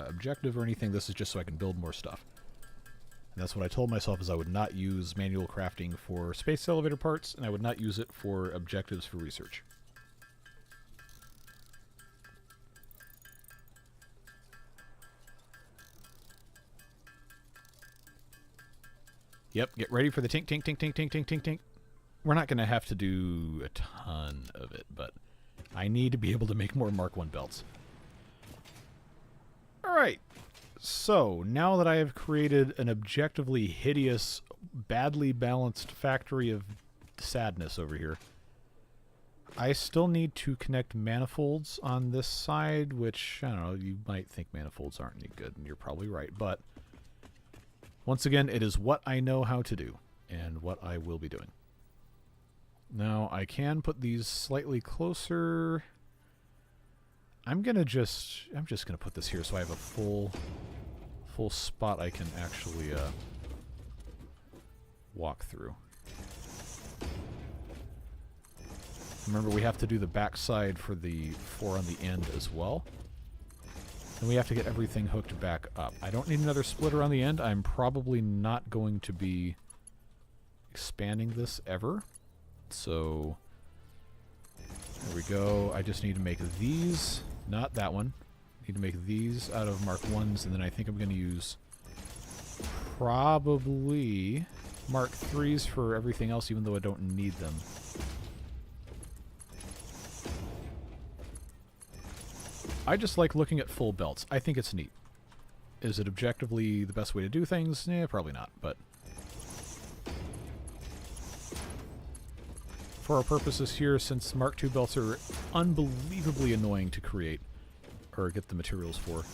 objective or anything. This is just so I can build more stuff. And that's what I told myself, is I would not use manual crafting for space elevator parts, and I would not use it for objectives for research. Yep, get ready for the tink, tink, tink, tink, tink, tink, tink, tink. We're not going to have to do a ton of it, but I need to be able to make more Mark 1 belts. Alright. So, now that I have created an objectively hideous, badly balanced factory of sadness over here, I still need to connect manifolds on this side, which, I don't know, you might think manifolds aren't any good, and you're probably right, but once again, it is what I know how to do, and what I will be doing. Now, I can put these slightly closer. I'm just gonna put this here so I have a full spot I can actually walk through. Remember, we have to do the backside for the 4 on the end as well. And we have to get everything hooked back up. I don't need another splitter on the end. I'm probably not going to be expanding this ever. So there we go. I just need to make these, not that one. I need to make these out of Mark 1s, and then I think I'm going to use probably Mark 3s for everything else, even though I don't need them. I just like looking at full belts. I think it's neat. Is it objectively the best way to do things? Eh, probably not, but for our purposes here, since Mark II belts are unbelievably annoying to create or get the materials for,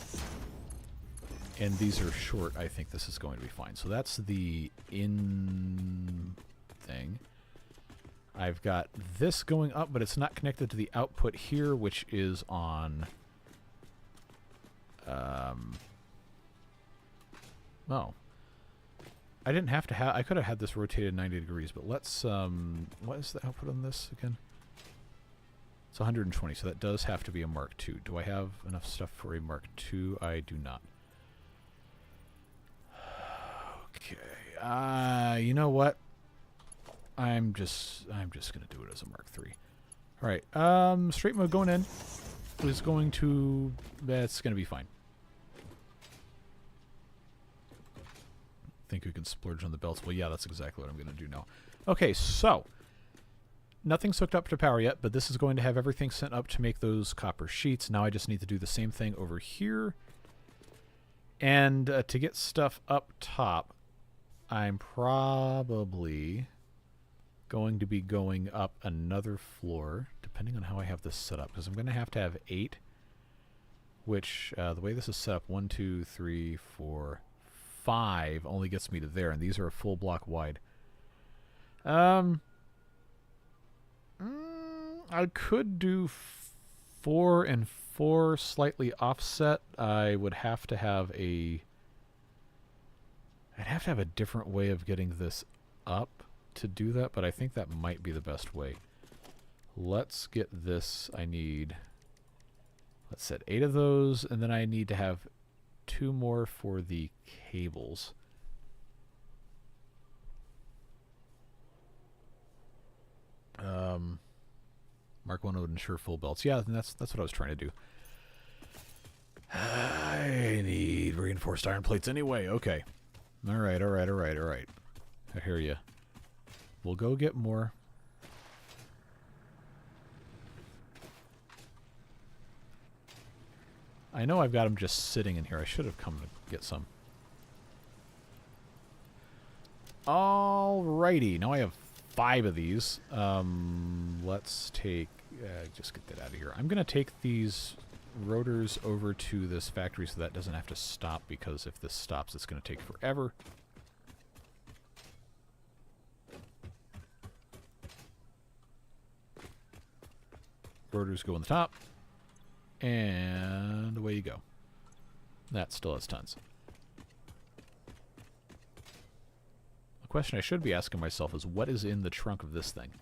and these are short, I think this is going to be fine. So that's the in thing. I've got this going up, but it's not connected to the output here, which is on... oh. I didn't have to have... I could have had this rotated 90 degrees, but let's... what is the output on this again? It's 120, so that does have to be a Mark II. Do I have enough stuff for a Mark II? I do not. Okay. You know what? I'm just gonna do it as a Mark III. Alright, straight mode going in is going to... that's gonna be fine. Think we can splurge on the belts. Well, yeah, that's exactly what I'm gonna do now. Okay, so nothing's hooked up to power yet, but this is going to have everything sent up to make those copper sheets. Now I just need to do the same thing over here. And to get stuff up top, I'm probably going to be going up another floor, depending on how I have this set up, because I'm going to have 8, which, the way this is set up, 1, 2, 3, 4, 5 only gets me to there, and these are a full block wide. I could do 4 and 4 slightly offset. I would have to have a... I'd have to have a different way of getting this up to do that, but I think that might be the best way. Let's get this. I need, let's set 8 of those, and then I need to have 2 more for the cables. Mark 1 would ensure full belts. Yeah, that's what I was trying to do. I need reinforced iron plates anyway. Okay. Alright. I hear you. We'll go get more. I know I've got them just sitting in here. I should have come to get some. Alrighty. Now I have 5 of these. Let's take... just get that out of here. I'm going to take these rotors over to this factory so that doesn't have to stop, because if this stops, it's going to take forever. Rotors go on the top. And away you go. That still has tons. The question I should be asking myself is, what is in the trunk of this thing?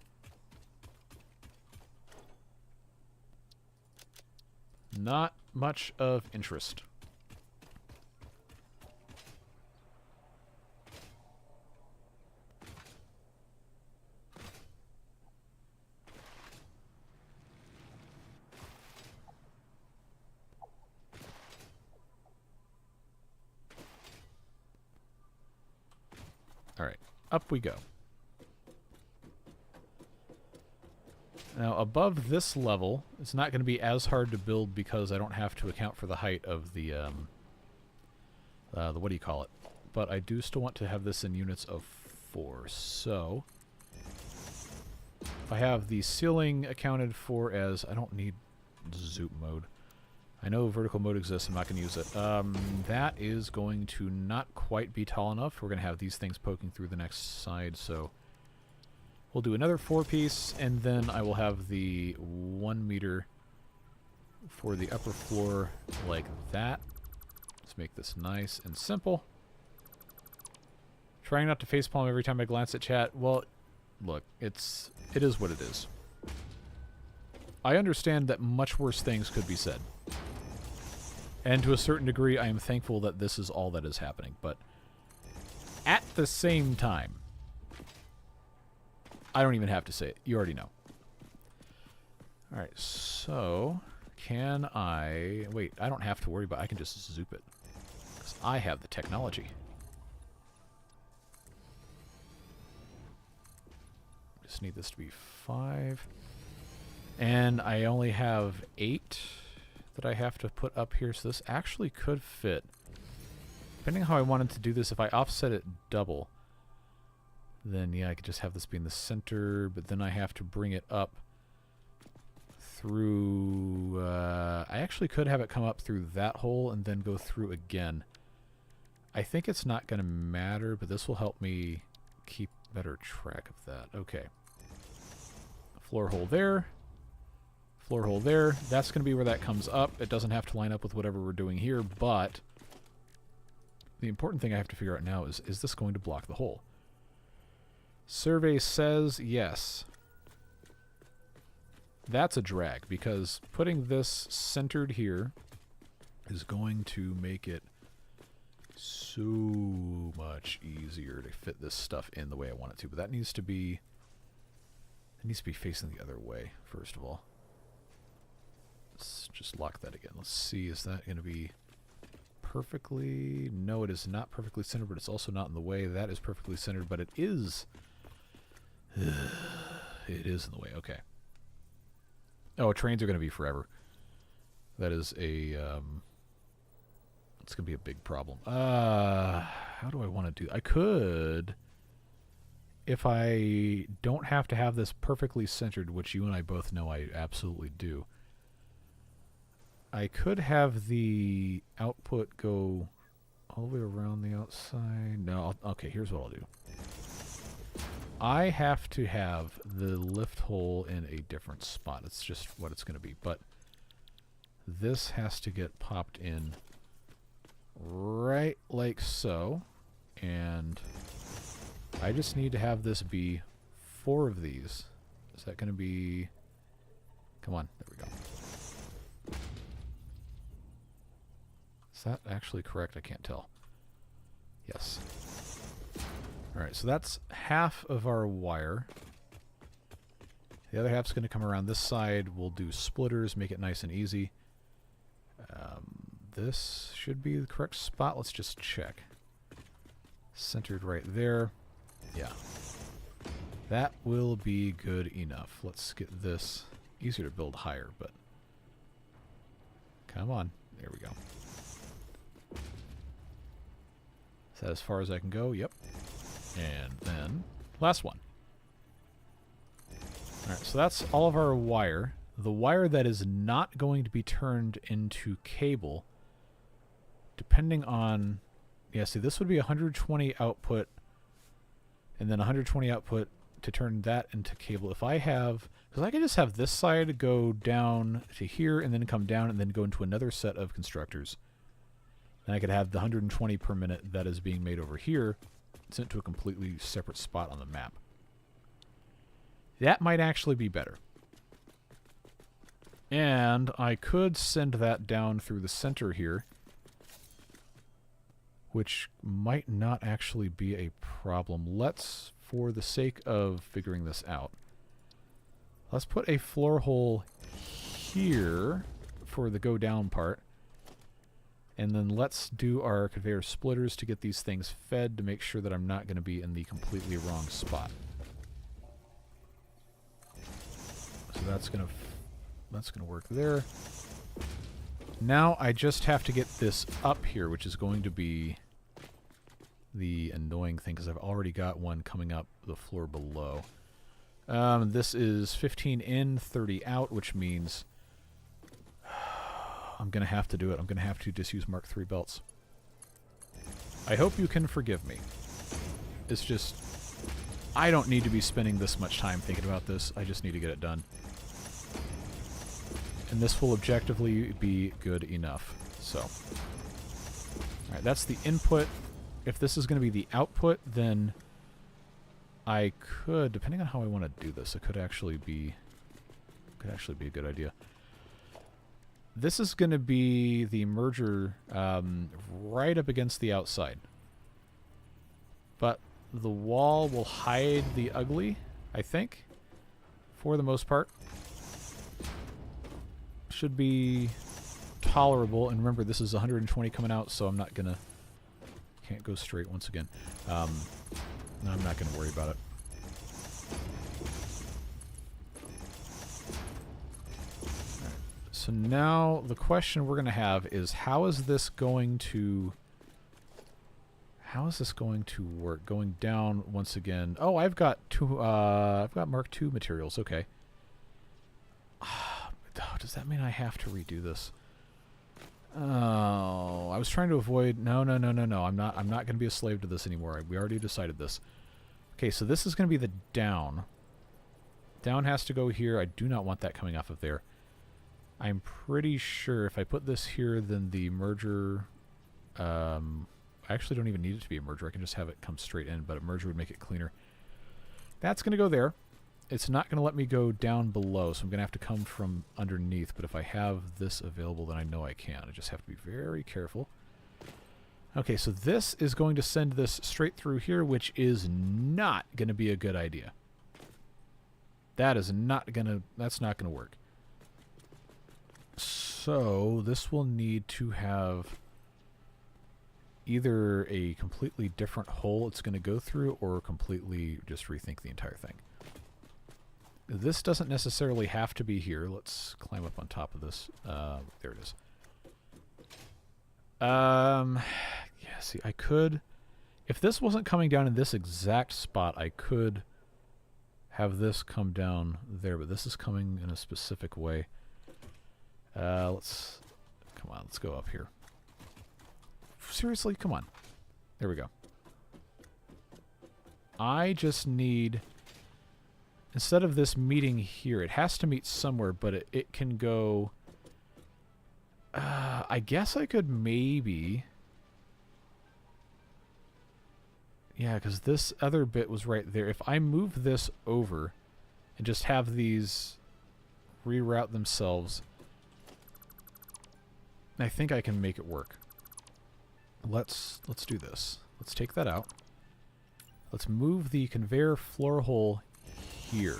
Not much of interest. All right, up we go. Now, above this level, it's not going to be as hard to build because I don't have to account for the height of the what do you call it? But I do still want to have this in units of 4. So, if I have the ceiling accounted for as... I don't need zoop mode. I know vertical mode exists. I'm not going to use it. That is going to not quite be tall enough. We're going to have these things poking through the next side, so... We'll do another 4-piece, and then I will have the 1 meter for the upper floor like that. Let's make this nice and simple. Trying not to facepalm every time I glance at chat. Well, look, it is what it is. I understand that much worse things could be said. And to a certain degree, I am thankful that this is all that is happening. But at the same time, I don't even have to say it. You already know. Alright, so... Can I... Wait, I don't have to worry about it. I can just zoop it. Because I have the technology. Just need this to be 5. And I only have 8 that I have to put up here. So this actually could fit. Depending on how I wanted to do this, if I offset it double... Then, yeah, I could just have this be in the center, but then I have to bring it up through... I actually could have it come up through that hole and then go through again. I think it's not going to matter, but this will help me keep better track of that. Okay. Floor hole there. Floor hole there. That's going to be where that comes up. It doesn't have to line up with whatever we're doing here, but the important thing I have to figure out now is this going to block the hole? Survey says yes. That's a drag, because putting this centered here is going to make it so much easier to fit this stuff in the way I want it to. But that needs to be... It needs to be facing the other way, first of all. Let's just lock that again. Let's see, is that going to be perfectly... No, it is not perfectly centered, but it's also not in the way. That is perfectly centered, but it is... It is in the way. Okay. Oh, trains are going to be forever. That is a... it's going to be a big problem. How do I want to do... I could... If I don't have to have this perfectly centered, which you and I both know I absolutely do, I could have the output go all the way around the outside. No, okay, here's what I'll do. I have to have the lift hole in a different spot. It's just what it's going to be. But this has to get popped in right like so. And I just need to have this be 4 of these. Is that going to be... Come on. There we go. Is that actually correct? I can't tell. Yes. Alright, so that's half of our wire. The other half's going to come around this side. We'll do splitters, make it nice and easy. This should be the correct spot. Let's just check. Centered right there. Yeah. That will be good enough. Let's get this. Easier to build higher, but... Come on. There we go. Is that as far as I can go? Yep. And then, last one. Alright, so that's all of our wire. The wire that is not going to be turned into cable, depending on... Yeah, see, this would be 120 output, and then 120 output to turn that into cable. If I have... Because I could just have this side go down to here, and then come down, and then go into another set of constructors. Then I could have the 120 per minute that is being made over here sent to a completely separate spot on the map. That might actually be better. And I could send that down through the center here, which might not actually be a problem. Let's, for the sake of figuring this out, let's put a floor hole here for the go down part. And then let's do our conveyor splitters to get these things fed to make sure that I'm not going to be in the completely wrong spot. So that's going to work there. Now I just have to get this up here, which is going to be the annoying thing because I've already got one coming up the floor below. This is 15 in, 30 out, which means I'm going to have to do it. I'm going to have to just use Mark III belts. I hope you can forgive me. It's just, I don't need to be spending this much time thinking about this. I just need to get it done. And this will objectively be good enough. So, alright, that's the input. If this is going to be the output, then I could, depending on how I want to do this, it could actually be a good idea. This is going to be the merger right up against the outside. But the wall will hide the ugly, I think, for the most part. Should be tolerable. And remember, this is 120 coming out, so I'm not going to... Can't go straight once again. No, I'm not going to worry about it. So now the question we're going to have is how is this going to work? Going down once again. Oh, I've got Mark II materials. Okay. Oh, does that mean I have to redo this? Oh, I was trying to avoid. No. I'm not going to be a slave to this anymore. We already decided this. Okay, so this is going to be the down. Down has to go here. I do not want that coming off of there. I'm pretty sure if I put this here, then the merger... I actually don't even need it to be a merger. I can just have it come straight in, but a merger would make it cleaner. That's going to go there. It's not going to let me go down below, so I'm going to have to come from underneath. But if I have this available, then I know I can. I just have to be very careful. Okay, so this is going to send this straight through here, which is not going to be a good idea. That's not going to work. So this will need to have either a completely different hole it's going to go through or completely just rethink the entire thing. This doesn't necessarily have to be here. Let's climb up on top of this. There it is. Yeah, see, I could... If this wasn't coming down in this exact spot, I could have this come down there, but this is coming in a specific way. Let's go up here. Seriously, come on. There we go. I just need, instead of this meeting here, it has to meet somewhere, but it can go, I guess I could maybe, yeah, because this other bit was right there. If I move this over and just have these reroute themselves. I think I can make it work. Let's do this. Let's take that out. Let's move the conveyor floor hole here.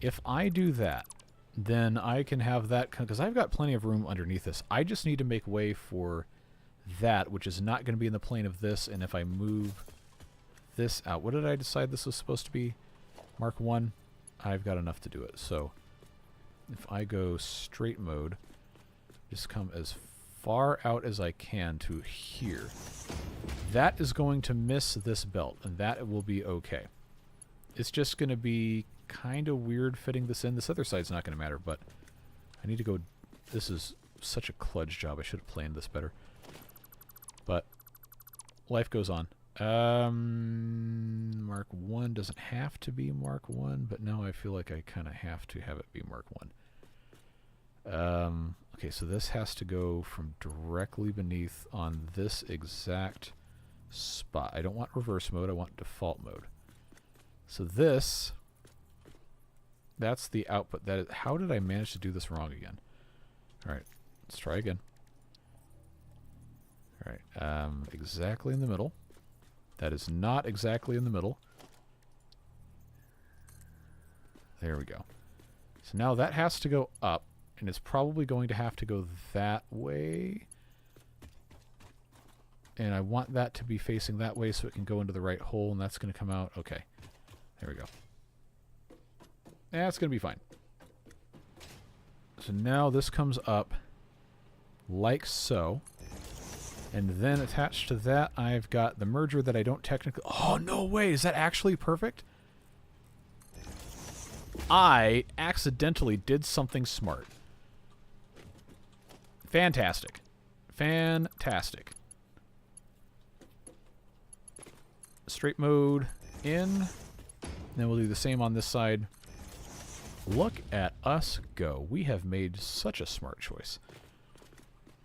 If I do that, then I can have that, because I've got plenty of room underneath this. I just need to make way for that, which is not going to be in the plane of this, and if I move this out, what did I decide this was supposed to be? Mark 1? I've got enough to do it. So if I go straight mode, just come as far out as I can to here. That is going to miss this belt, and that will be okay. It's just going to be kind of weird fitting this in. This other side's not going to matter, but I need to go... This is such a kludge job. I should have planned this better. But life goes on. Mark 1 doesn't have to be Mark 1, but now I feel like I kind of have to have it be Mark 1. Okay, so this has to go from directly beneath on this exact spot. I don't want reverse mode, I want default mode. So this, that's the output. That is, how did I manage to do this wrong again? Alright, let's try again. Alright, exactly in the middle. That is not exactly in the middle. There we go. So now that has to go up, and it's probably going to have to go that way. And I want that to be facing that way so it can go into the right hole, and that's going to come out. Okay, there we go. That's going to be fine. So now this comes up like so. And then attached to that, I've got the merger that I don't technically... Oh, no way! Is that actually perfect? I accidentally did something smart. Fantastic. Fantastic. Straight mode in. Then we'll do the same on this side. Look at us go. We have made such a smart choice.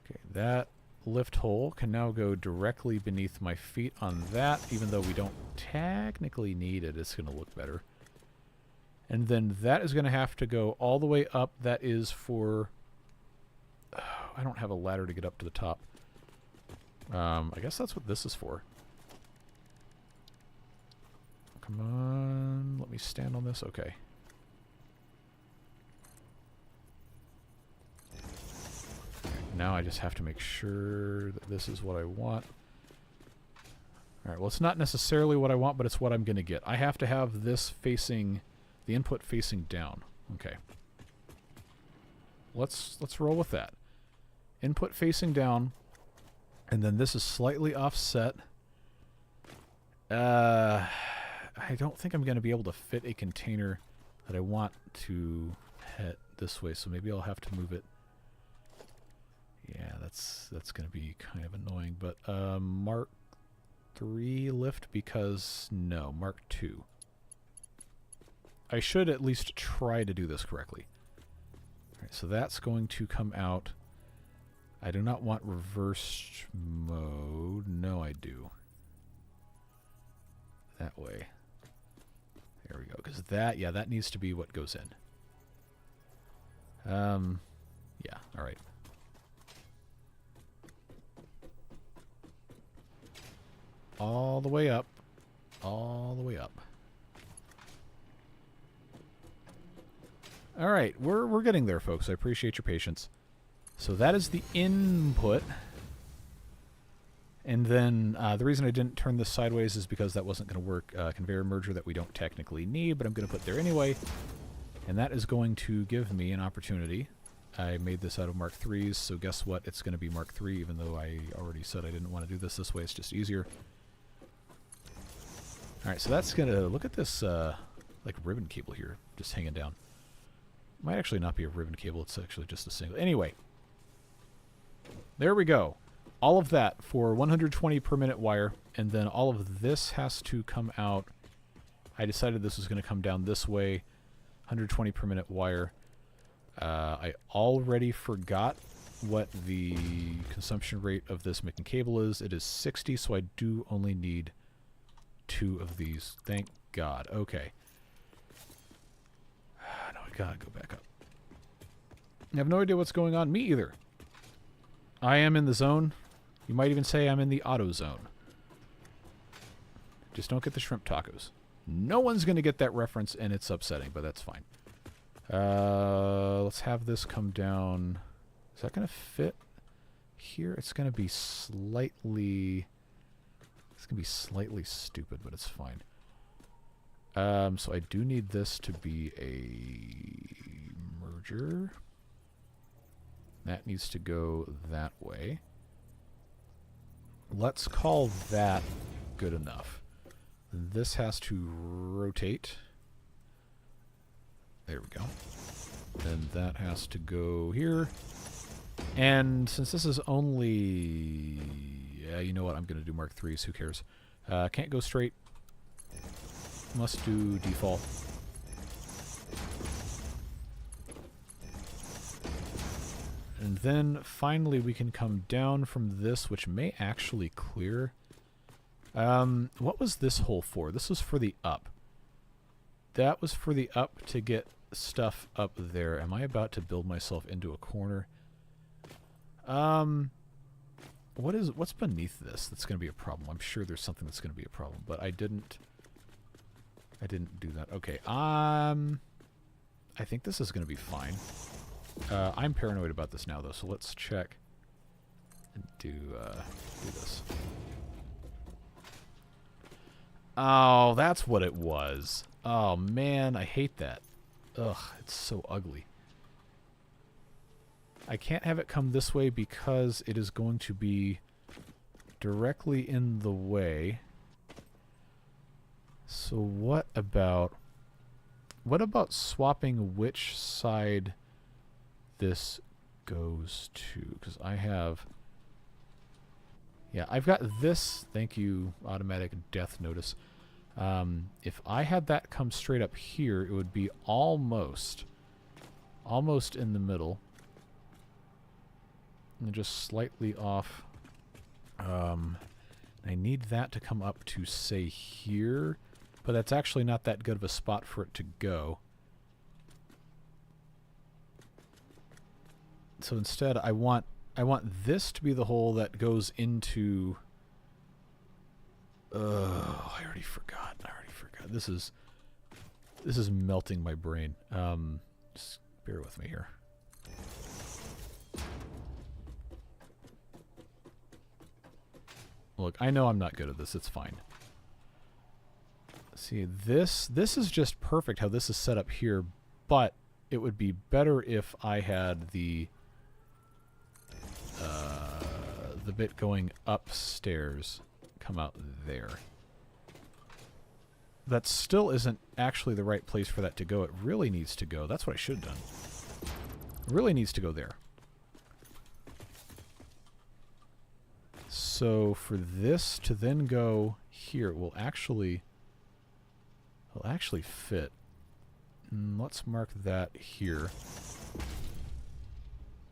Okay, that lift hole can now go directly beneath my feet on that, even though we don't technically need it. It's going to look better. And then that is going to have to go all the way up. That is for... I don't have a ladder to get up to the top. I guess that's what this is for. Come on. Let me stand on this. Okay. Now I just have to make sure that this is what I want. Alright, well, it's not necessarily what I want, but it's what I'm going to get. I have to have this facing... the input facing down. Okay. Let's roll with that. Input facing down, and then this is slightly offset. I don't think I'm going to be able to fit a container that I want to head this way, so maybe I'll have to move it. Yeah, that's going to be kind of annoying, but Mark 3 lift because no, Mark 2. I should at least try to do this correctly. Alright, so that's going to come out. I do not want reverse mode. No, I do. That way. There we go. Because that, yeah, that needs to be what goes in. Yeah, alright. All the way up. All the way up. All right, we're getting there, folks. I appreciate your patience. So that is the input. And then the reason I didn't turn this sideways is because that wasn't going to work. Conveyor merger that we don't technically need, but I'm going to put there anyway. And that is going to give me an opportunity. I made this out of Mark 3s, so guess what? It's going to be Mark 3, even though I already said I didn't want to do this way. It's just easier. All right, so that's going to... Look at this like ribbon cable here, just hanging down. Might actually not be a ribbon cable, it's actually just a single. Anyway, there we go. All of that for 120 per minute wire, and then all of this has to come out. I decided this was going to come down this way, 120 per minute wire. I already forgot what the consumption rate of this mitten cable is. It is 60, so I do only need 2 of these. Thank God. Okay. Now I gotta go back up. I have no idea what's going on. Me either. I am in the zone. You might even say I'm in the auto zone. Just don't get the shrimp tacos. No one's going to get that reference, and it's upsetting, but that's fine. Let's have this come down. Is that going to fit here? It's going to be slightly... It's going to be slightly stupid, but it's fine. So I do need this to be a merger. That needs to go that way. Let's call that good enough. This has to rotate. There we go. And that has to go here. And since this is only... Yeah, you know what? I'm going to do Mark 3s. Who cares? Can't go straight. Must do default. And then finally we can come down from this, which may actually clear. What was this hole for? This was for the up. That was for the up to get stuff up there. Am I about to build myself into a corner? What's beneath this that's going to be a problem? I'm sure there's something that's going to be a problem, but I didn't do that. Okay. I think this is going to be fine. I'm paranoid about this now, though, so let's check and do this. Oh, that's what it was. Oh, man, I hate that. Ugh, it's so ugly. I can't have it come this way because it is going to be directly in the way. So what about swapping which side this goes to? Because I have... Yeah, I've got this. Thank you, automatic death notice. If I had that come straight up here, it would be almost in the middle. And just slightly off. I need that to come up to, say, here. But that's actually not that good of a spot for it to go. So instead, I want this to be the hole that goes into... I already forgot. This is melting my brain. Just bear with me here. Look, I know I'm not good at this. It's fine. See, this is just perfect how this is set up here, but it would be better if I had the bit going upstairs come out there. That still isn't actually the right place for that to go. It really needs to go. That's what I should have done. It really needs to go there. So for this to then go here, it will actually fit. Let's mark that here.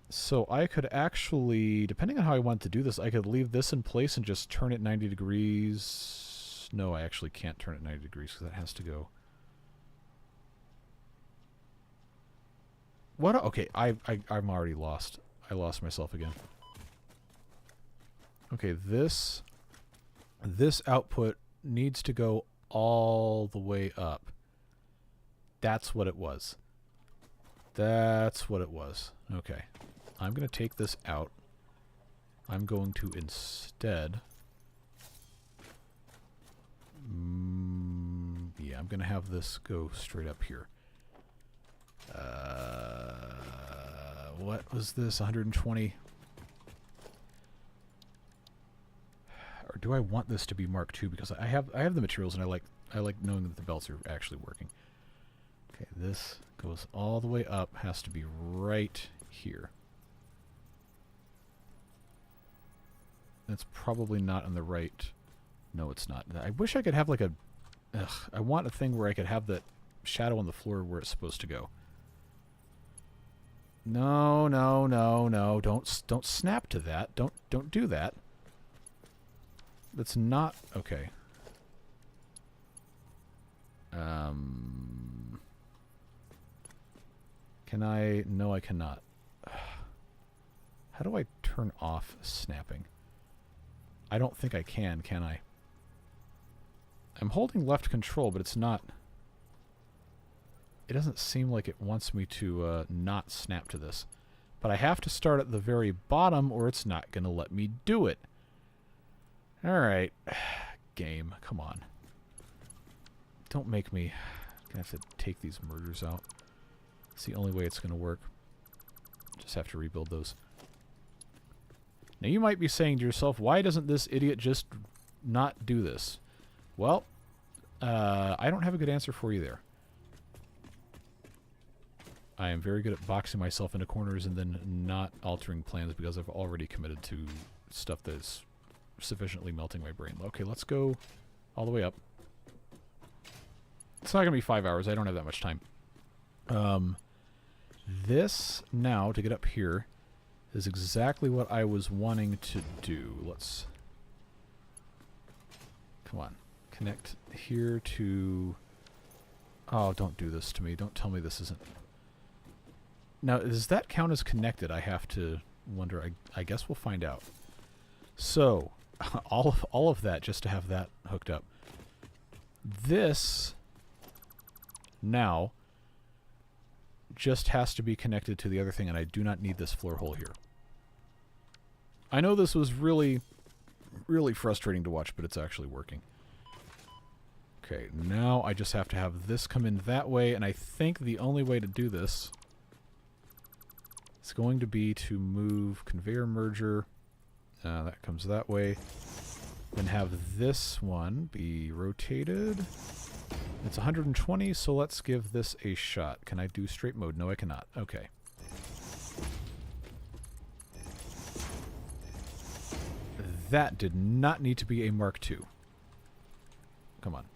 So I could actually, depending on how I want to do this, I could leave this in place and just turn it 90 degrees. No, I actually can't turn it 90 degrees because that has to go. What? Okay, I'm already lost. I lost myself again. Okay, this output needs to go all the way up. That's what it was. That's what it was. Okay. I'm going to take this out. I'm going to instead... yeah, I'm going to have this go straight up here. What was this? 120? Or do I want this to be Mark II? Because I have the materials and I like knowing that the belts are actually working. Okay, this goes all the way up. Has to be right here. That's probably not on the right. No, it's not. I wish I could have like a... I want a thing where I could have that shadow on the floor where it's supposed to go. No, no, no, no. Don't snap to that. Don't do that. That's not... Okay. Can I... No, I cannot. How do I turn off snapping? I don't think I can I? I'm holding left control, but it's not... It doesn't seem like it wants me to not snap to this. But I have to start at the very bottom or it's not going to let me do it. Alright. Game, come on. Don't make me... I'm going to have to take these mergers out. It's the only way it's going to work. Just have to rebuild those. Now you might be saying to yourself, why doesn't this idiot just not do this? Well, I don't have a good answer for you there. I am very good at boxing myself into corners and then not altering plans because I've already committed to stuff that's sufficiently melting my brain. Okay, let's go all the way up. It's not going to be 5 hours. I don't have that much time. This, now, to get up here, is exactly what I was wanting to do. Let's... Come on. Connect here to... Oh, don't do this to me. Don't tell me this isn't... Now, does that count as connected? I have to wonder. I guess we'll find out. So, all of that just to have that hooked up. This now just has to be connected to the other thing, and I do not need this floor hole here. I know this was really, really frustrating to watch, but it's actually working. Okay, now I just have to have this come in that way, and I think the only way to do this... It's going to be to move conveyor merger. That comes that way. Then have this one be rotated. It's 120, so let's give this a shot. Can I do straight mode? No, I cannot. Okay. That did not need to be a Mark II. Come on.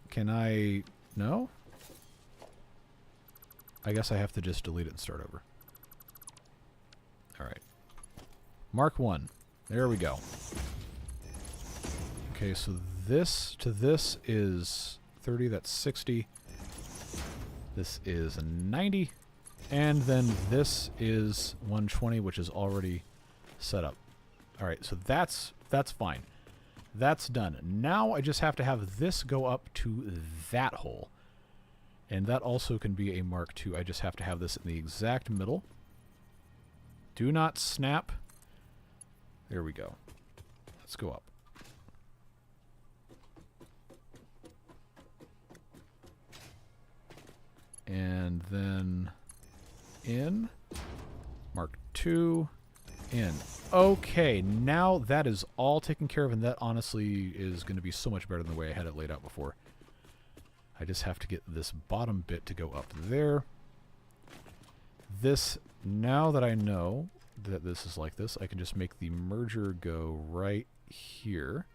Can I... No? I guess I have to just delete it and start over. Alright. Mark 1. There we go. Okay, so this to this is 30, that's 60. This is a 90. And then this is 120, which is already set up. Alright, so that's fine. That's done. Now I just have to have this go up to that hole. And that also can be a Mark II. I just have to have this in the exact middle. Do not snap. There we go. Let's go up. And then in. Mark II. In. Okay, now that is all taken care of, and that honestly is going to be so much better than the way I had it laid out before. I just have to get this bottom bit to go up there. This, now that I know that this is like this, I can just make the merger go right here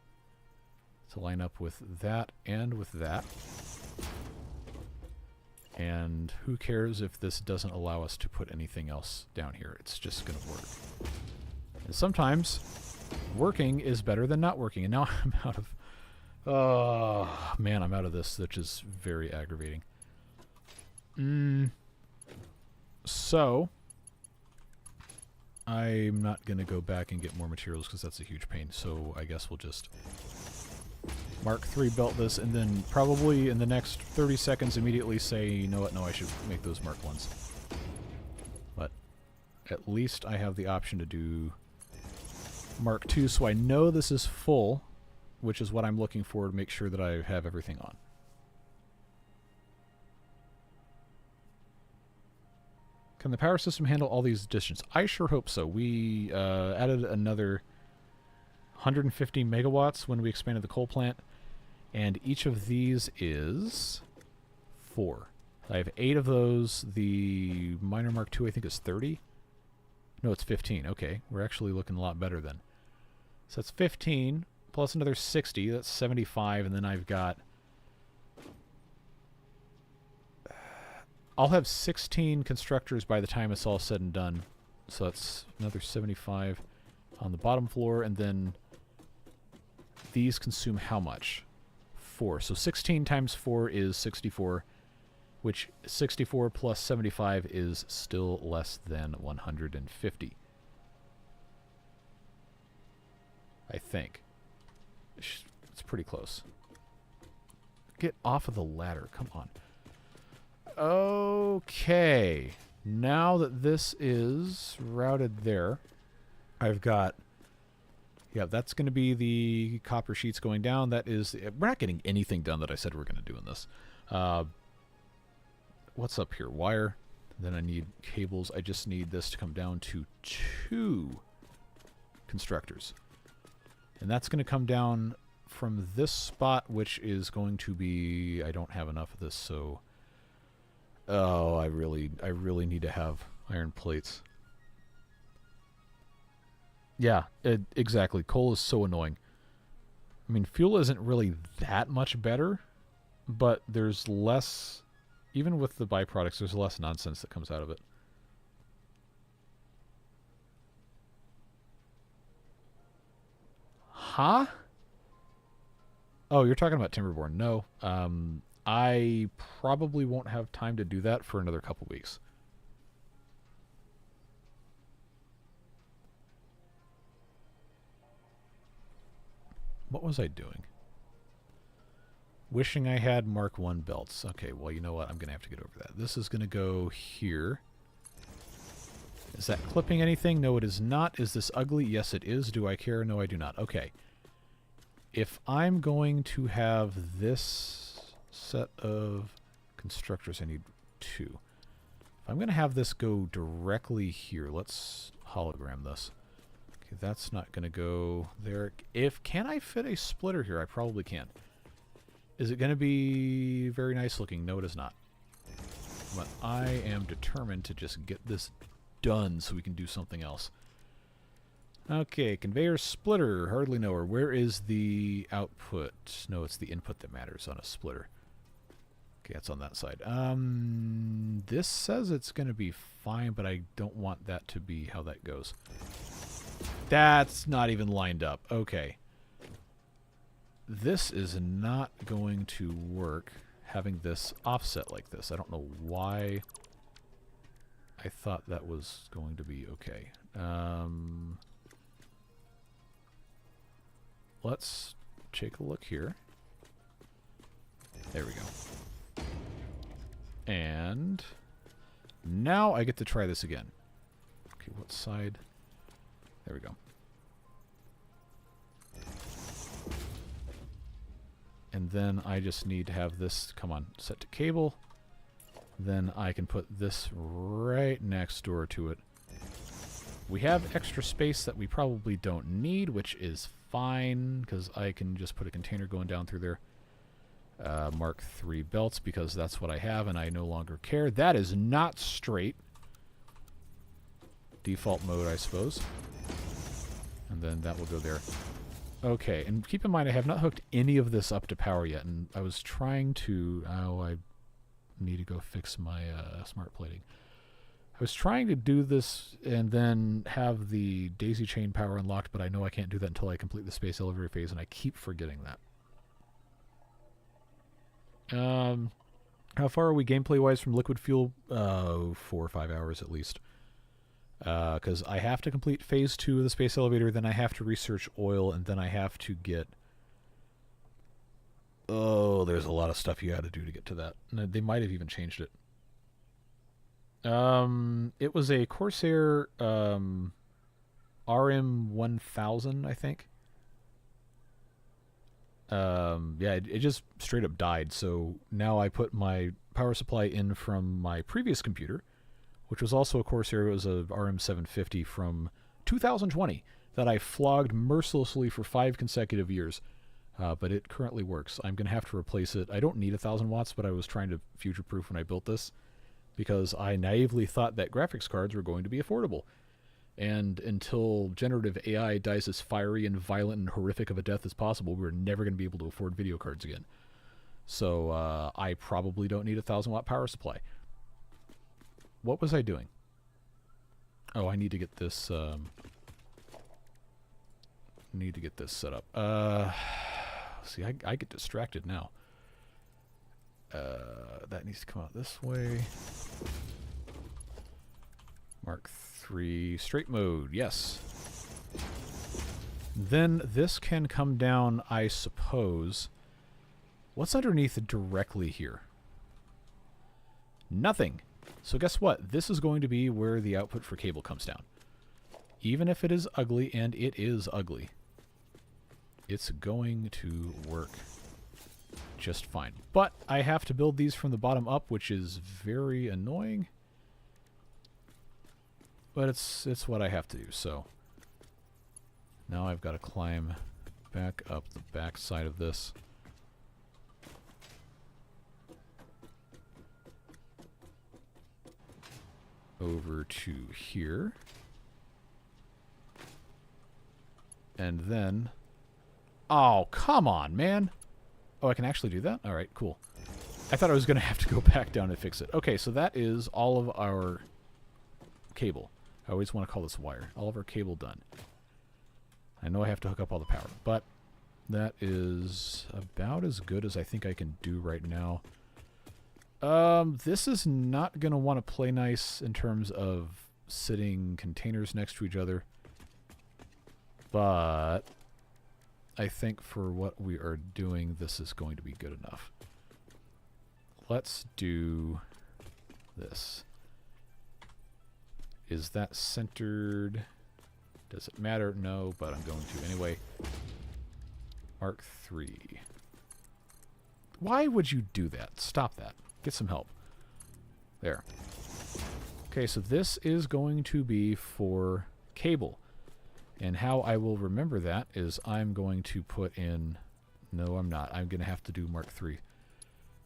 to line up with that and with that. And who cares if this doesn't allow us to put anything else down here? It's just going to work. And sometimes working is better than not working. And now I'm out of... Oh, man, I'm out of this, which is very aggravating. So, I'm not going to go back and get more materials because that's a huge pain. So I guess we'll just Mark III belt this, and then probably in the next 30 seconds immediately say, you know what, no, I should make those Mark Is. But at least I have the option to do Mark II, so I know this is full, which is what I'm looking for to make sure that I have everything on. Can the power system handle all these additions? I sure hope so. We added another 150 megawatts when we expanded the coal plant, and each of these is 4. I have 8 of those. The minor Mark II, I think, is 30. No, it's 15. Okay, we're actually looking a lot better then. So that's 15 plus another 60. That's 75, and then I've got... I'll have 16 constructors by the time it's all said and done. So that's another 75 on the bottom floor, and then these consume how much? 4. So 16 times 4 is 64, which 64 plus 75 is still less than 150. I think. It's pretty close. Get off of the ladder. Come on. Okay. Now that this is routed there, I've got... Yeah, that's going to be the copper sheets going down. That is... We're not getting anything done that I said we're going to do in this. What's up here? Wire. Then I need cables. I just need this to come down to 2 constructors. And that's going to come down from this spot, which is going to be... I don't have enough of this, so... Oh, I really need to have iron plates. Yeah, exactly. Coal is so annoying. I mean, fuel isn't really that much better, but there's less... Even with the byproducts, there's less nonsense that comes out of it. Huh? Oh, you're talking about Timberborn. No. I probably won't have time to do that for another couple weeks. What was I doing? Wishing I had Mark 1 belts. Okay, well, you know what? I'm going to have to get over that. This is going to go here. Is that clipping anything? No, it is not. Is this ugly? Yes, it is. Do I care? No, I do not. Okay. If I'm going to have this set of constructors, I need 2. If I'm going to have this go directly here, let's hologram this. Okay, that's not going to go there. Can I fit a splitter here? I probably can. Is it going to be very nice looking? No, it is not. But I am determined to just get this done so we can do something else. Okay, conveyor splitter. Hardly know her. Where is the output? No, it's the input that matters on a splitter. Okay, that's on that side. This says it's going to be fine, but I don't want that to be how that goes. That's not even lined up. Okay. This is not going to work, having this offset like this. I don't know why I thought that was going to be okay. Let's take a look here. There we go. And now I get to try this again. Okay, what side? There we go. And then I just need to have this, come on, set to cable. Then I can put this right next door to it. We have extra space that we probably don't need, which is fine, because I can just put a container going down through there. Mark 3 belts, because that's what I have, and I no longer care. That is not straight. Default mode, I suppose. And then that will go there. Okay, and keep in mind I have not hooked any of this up to power yet, and I was trying to... Oh, I need to go fix my smart plating. I was trying to do this and then have the daisy chain power unlocked, but I know I can't do that until I complete the space elevator phase, and I keep forgetting that. How far are we gameplay-wise from liquid fuel? 4 or 5 hours at least. Because I have to complete phase 2 of the space elevator, then I have to research oil, and then I have to get... Oh, there's a lot of stuff you had to do to get to that. And they might have even changed it. It was a Corsair RM1000, I think. Yeah, it just straight up died, so now I put my power supply in from my previous computer, which was also a Corsair. It was a RM750 from 2020 that I flogged mercilessly for 5 consecutive years. But it currently works. I'm going to have to replace it. I don't need 1,000 watts, but I was trying to future-proof when I built this because I naively thought that graphics cards were going to be affordable. And until generative AI dies as fiery and violent and horrific of a death as possible, we're never going to be able to afford video cards again. So I probably don't need a 1,000-watt power supply. What was I doing? Oh, I need to get this... need to get this set up. See, I get distracted now. That needs to come out this way. Mark 3 straight mode, yes. Then this can come down, I suppose. What's underneath directly here? Nothing. So guess what? This is going to be where the output for cable comes down. Even if it is ugly, and it is ugly, it's going to work just fine. But I have to build these from the bottom up, which is very annoying. But it's what I have to do, so now I've got to climb back up the back side of this. Over to here. And then... Oh, come on, man! Oh, I can actually do that? Alright, cool. I thought I was going to have to go back down and fix it. Okay, so that is all of our cable. I always want to call this wire. All of our cable done. I know I have to hook up all the power, but that is about as good as I think I can do right now. This is not going to want to play nice in terms of sitting containers next to each other. But I think for what we are doing, this is going to be good enough. Let's do this. Is that centered? Does it matter? No, but I'm going to anyway. Mark 3. Why would you do that? Stop that. Get some help. There. Okay, so this is going to be for cable. And how I will remember that is I'm going to put in... No, I'm not. I'm going to have to do Mark 3.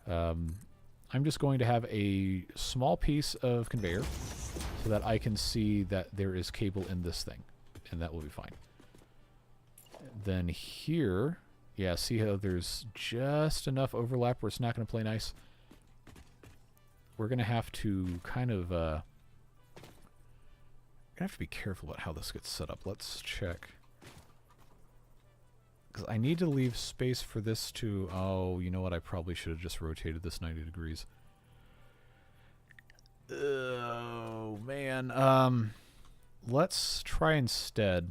I'm just going to have a small piece of conveyor so that I can see that there is cable in this thing. And that will be fine. Then here... Yeah, see how there's just enough overlap where it's not going to play nice? We're going to have to kind of... We're going to have to be careful about how this gets set up. Let's check. Because I need to leave space for this to... Oh, you know what? I probably should have just rotated this 90 degrees. Oh, man. Let's try instead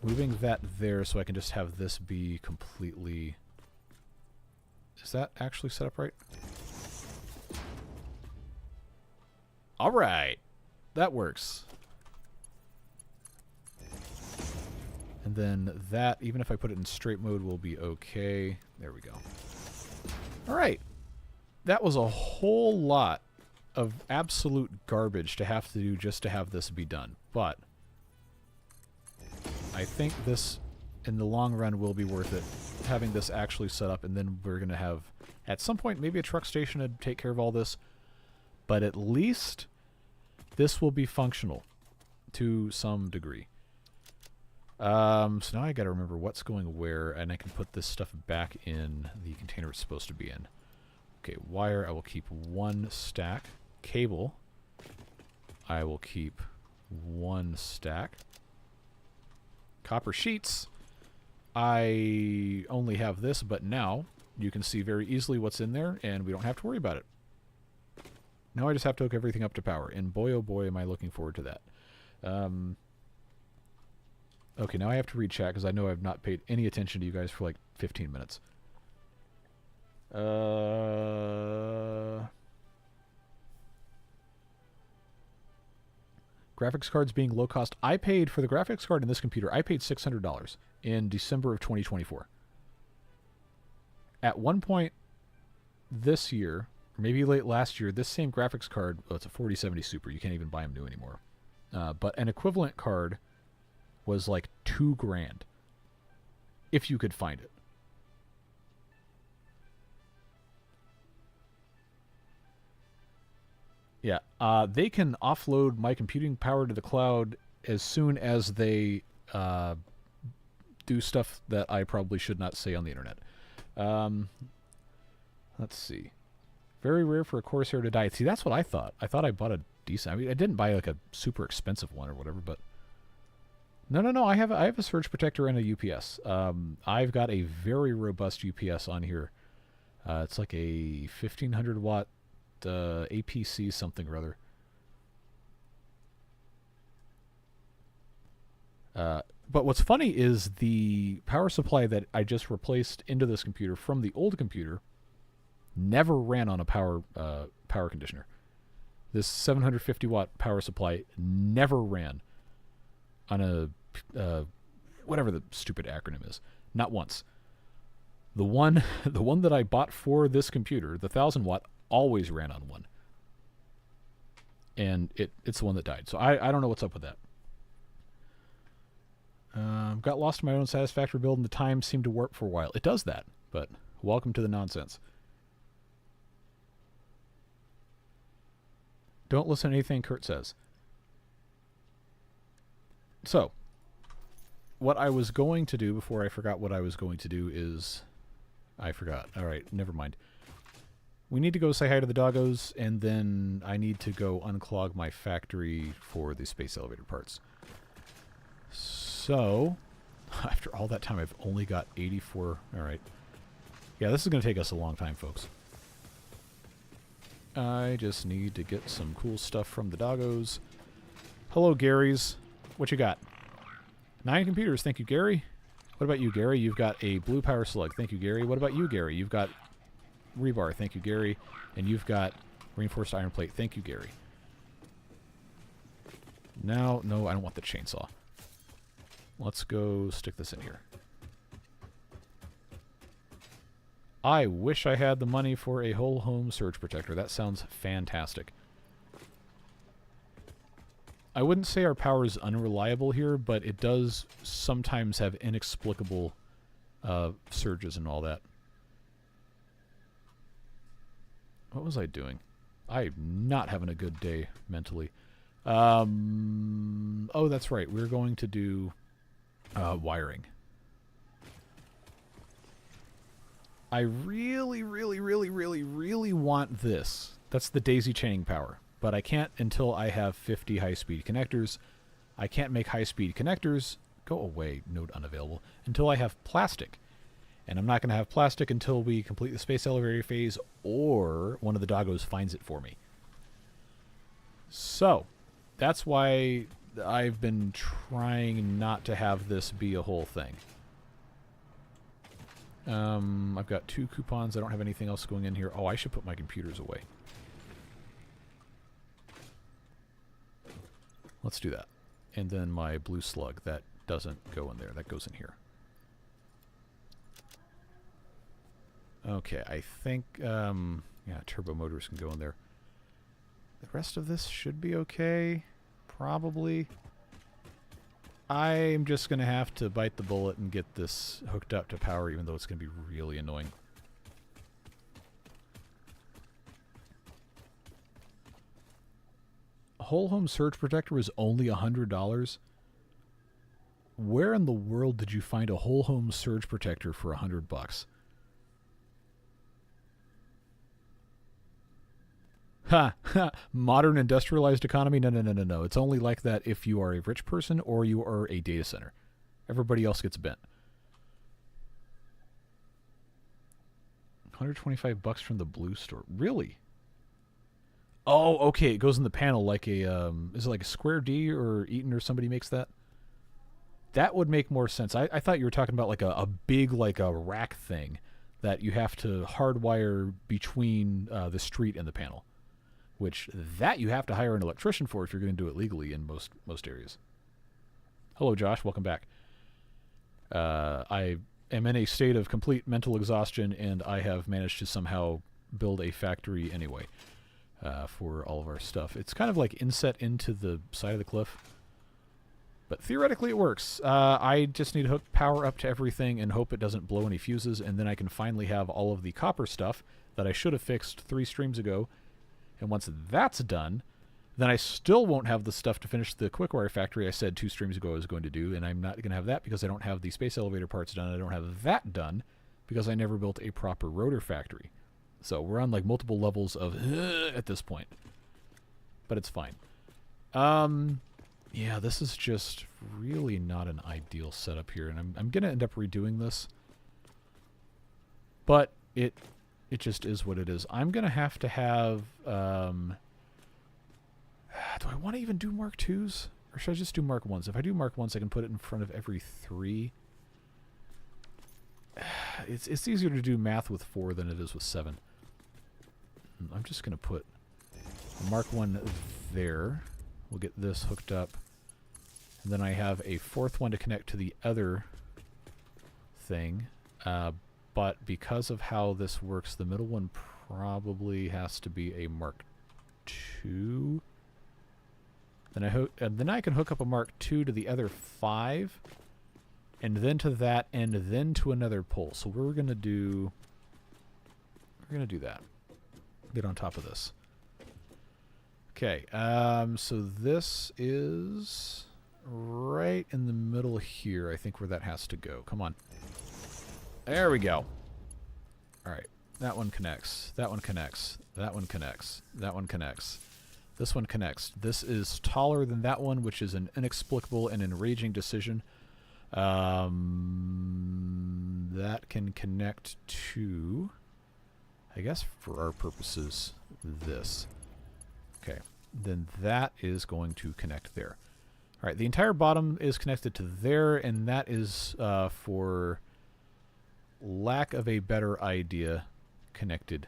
moving that there so I can just have this be completely... Is that actually set up right? Alright! That works. And then that, even if I put it in straight mode, will be okay. There we go. Alright. That was a whole lot of absolute garbage to have to do just to have this be done. But I think this, in the long run, will be worth it. Having this actually set up, and then we're going to have, at some point, maybe a truck station to take care of all this. But at least this will be functional to some degree. So now I got to remember what's going where, and I can put this stuff back in the container it's supposed to be in. Okay, wire, I will keep 1 stack. Cable, I will keep 1 stack. Copper sheets, I only have this, but now you can see very easily what's in there, and we don't have to worry about it. Now I just have to hook everything up to power, and boy oh boy am I looking forward to that. Okay, now I have to read chat, because I know I've not paid any attention to you guys for like 15 minutes. Graphics cards being low cost. I paid for the graphics card in this computer. I paid $600 in December of 2024. At one point this year, or maybe late last year, this same graphics card, well, it's a 4070 Super. You can't even buy them new anymore. But an equivalent card was like $2,000 if you could find it. Yeah, they can offload my computing power to the cloud as soon as they do stuff that I probably should not say on the internet. Let's see. Very rare for a Corsair to die. See, that's what I thought. I thought I bought a decent... I mean, I didn't buy like a super expensive one or whatever, but... No. I have a surge protector and a UPS. I've got a very robust UPS on here. It's like a 1500 watt APC something or other. But what's funny is the power supply that I just replaced into this computer from the old computer never ran on a power conditioner. This 750 watt power supply never ran on a whatever the stupid acronym is. Not once. The one that I bought for this computer, the 1000 watt, always ran on one. And it's the one that died. So I don't know what's up with that. Got lost in my own Satisfactory build and the time seemed to warp for a while. It does that, but welcome to the nonsense. Don't listen to anything Kurt says. So, what I was going to do before I forgot what I was going to do is... I forgot. Alright, never mind. We need to go say hi to the doggos, and then I need to go unclog my factory for the space elevator parts. So, after all that time, I've only got 84... Alright. Yeah, this is going to take us a long time, folks. I just need to get some cool stuff from the doggos. Hello, Garys. What you got? 9 computers. Thank you, Gary. What about you, Gary? You've got a blue power slug. Thank you, Gary. What about you, Gary? You've got rebar. Thank you, Gary. And you've got reinforced iron plate. Thank you, Gary. Now, no, I don't want the chainsaw. Let's go stick this in here. I wish I had the money for a whole home surge protector. That sounds fantastic. I wouldn't say our power is unreliable here, but it does sometimes have inexplicable surges and all that. What was I doing? I'm not having a good day mentally. Oh, that's right. We're going to do wiring. I really, really, really, really, really want this. That's the daisy chaining power. But I can't until I have 50 high-speed connectors. I can't make high-speed connectors. Go away, node unavailable. Until I have plastic. And I'm not going to have plastic until we complete the space elevator phase or one of the doggos finds it for me. So, that's why I've been trying not to have this be a whole thing. I've got 2 coupons. I don't have anything else going in here. Oh, I should put my computers away. Let's do that. And then my blue slug. That doesn't go in there. That goes in here. Okay, I think, yeah, turbo motors can go in there. The rest of this should be okay. Probably. I'm just going to have to bite the bullet and get this hooked up to power, even though it's going to be really annoying. A whole home surge protector was only $100. Where in the world did you find a whole home surge protector for $100? Ha! Ha! Modern industrialized economy? No, no, no, no, no. It's only like that if you are a rich person or you are a data center. Everybody else gets bent. $125 from the blue store. Really? Oh, okay. It goes in the panel like a, is it like a Square D or Eaton or somebody makes that? That would make more sense. I thought you were talking about like a big, like a rack thing that you have to hardwire between the street and the panel. Which, that you have to hire an electrician for if you're going to do it legally in most areas. Hello, Josh. Welcome back. I am in a state of complete mental exhaustion, and I have managed to somehow build a factory anyway for all of our stuff. It's kind of like inset into the side of the cliff. But theoretically, it works. I just need to hook power up to everything and hope it doesn't blow any fuses, and then I can finally have all of the copper stuff that I should have fixed 3 streams ago. And once that's done, then I still won't have the stuff to finish the quickwire factory I said 2 streams ago I was going to do, and I'm not going to have that because I don't have the space elevator parts done. I don't have that done because I never built a proper rotor factory. So we're on like multiple levels of at this point. But it's fine. Yeah, this is just really not an ideal setup here, and I'm going to end up redoing this. But it just is what it is. I'm going to have... do I want to even do Mark IIs? Or should I just do mark 1s? If I do mark 1s, I can put it in front of every 3. It's easier to do math with 4 than it is with 7. I'm just going to put mark 1 there. We'll get this hooked up. And then I have a 4th one to connect to the other thing. But because of how this works, the middle one probably has to be a mark 2. Then I can hook up a mark 2 to the other 5. And then to that, and then to another pole. So we're gonna do that. Get on top of this. Okay, so this is right in the middle here, I think, where that has to go. Come on. There we go. Alright. That one connects. That one connects. That one connects. That one connects. This one connects. This is taller than that one, which is an inexplicable and enraging decision. That can connect to, I guess for our purposes, this. Okay. Then that is going to connect there. Alright, the entire bottom is connected to there, and that is, for lack of a better idea, connected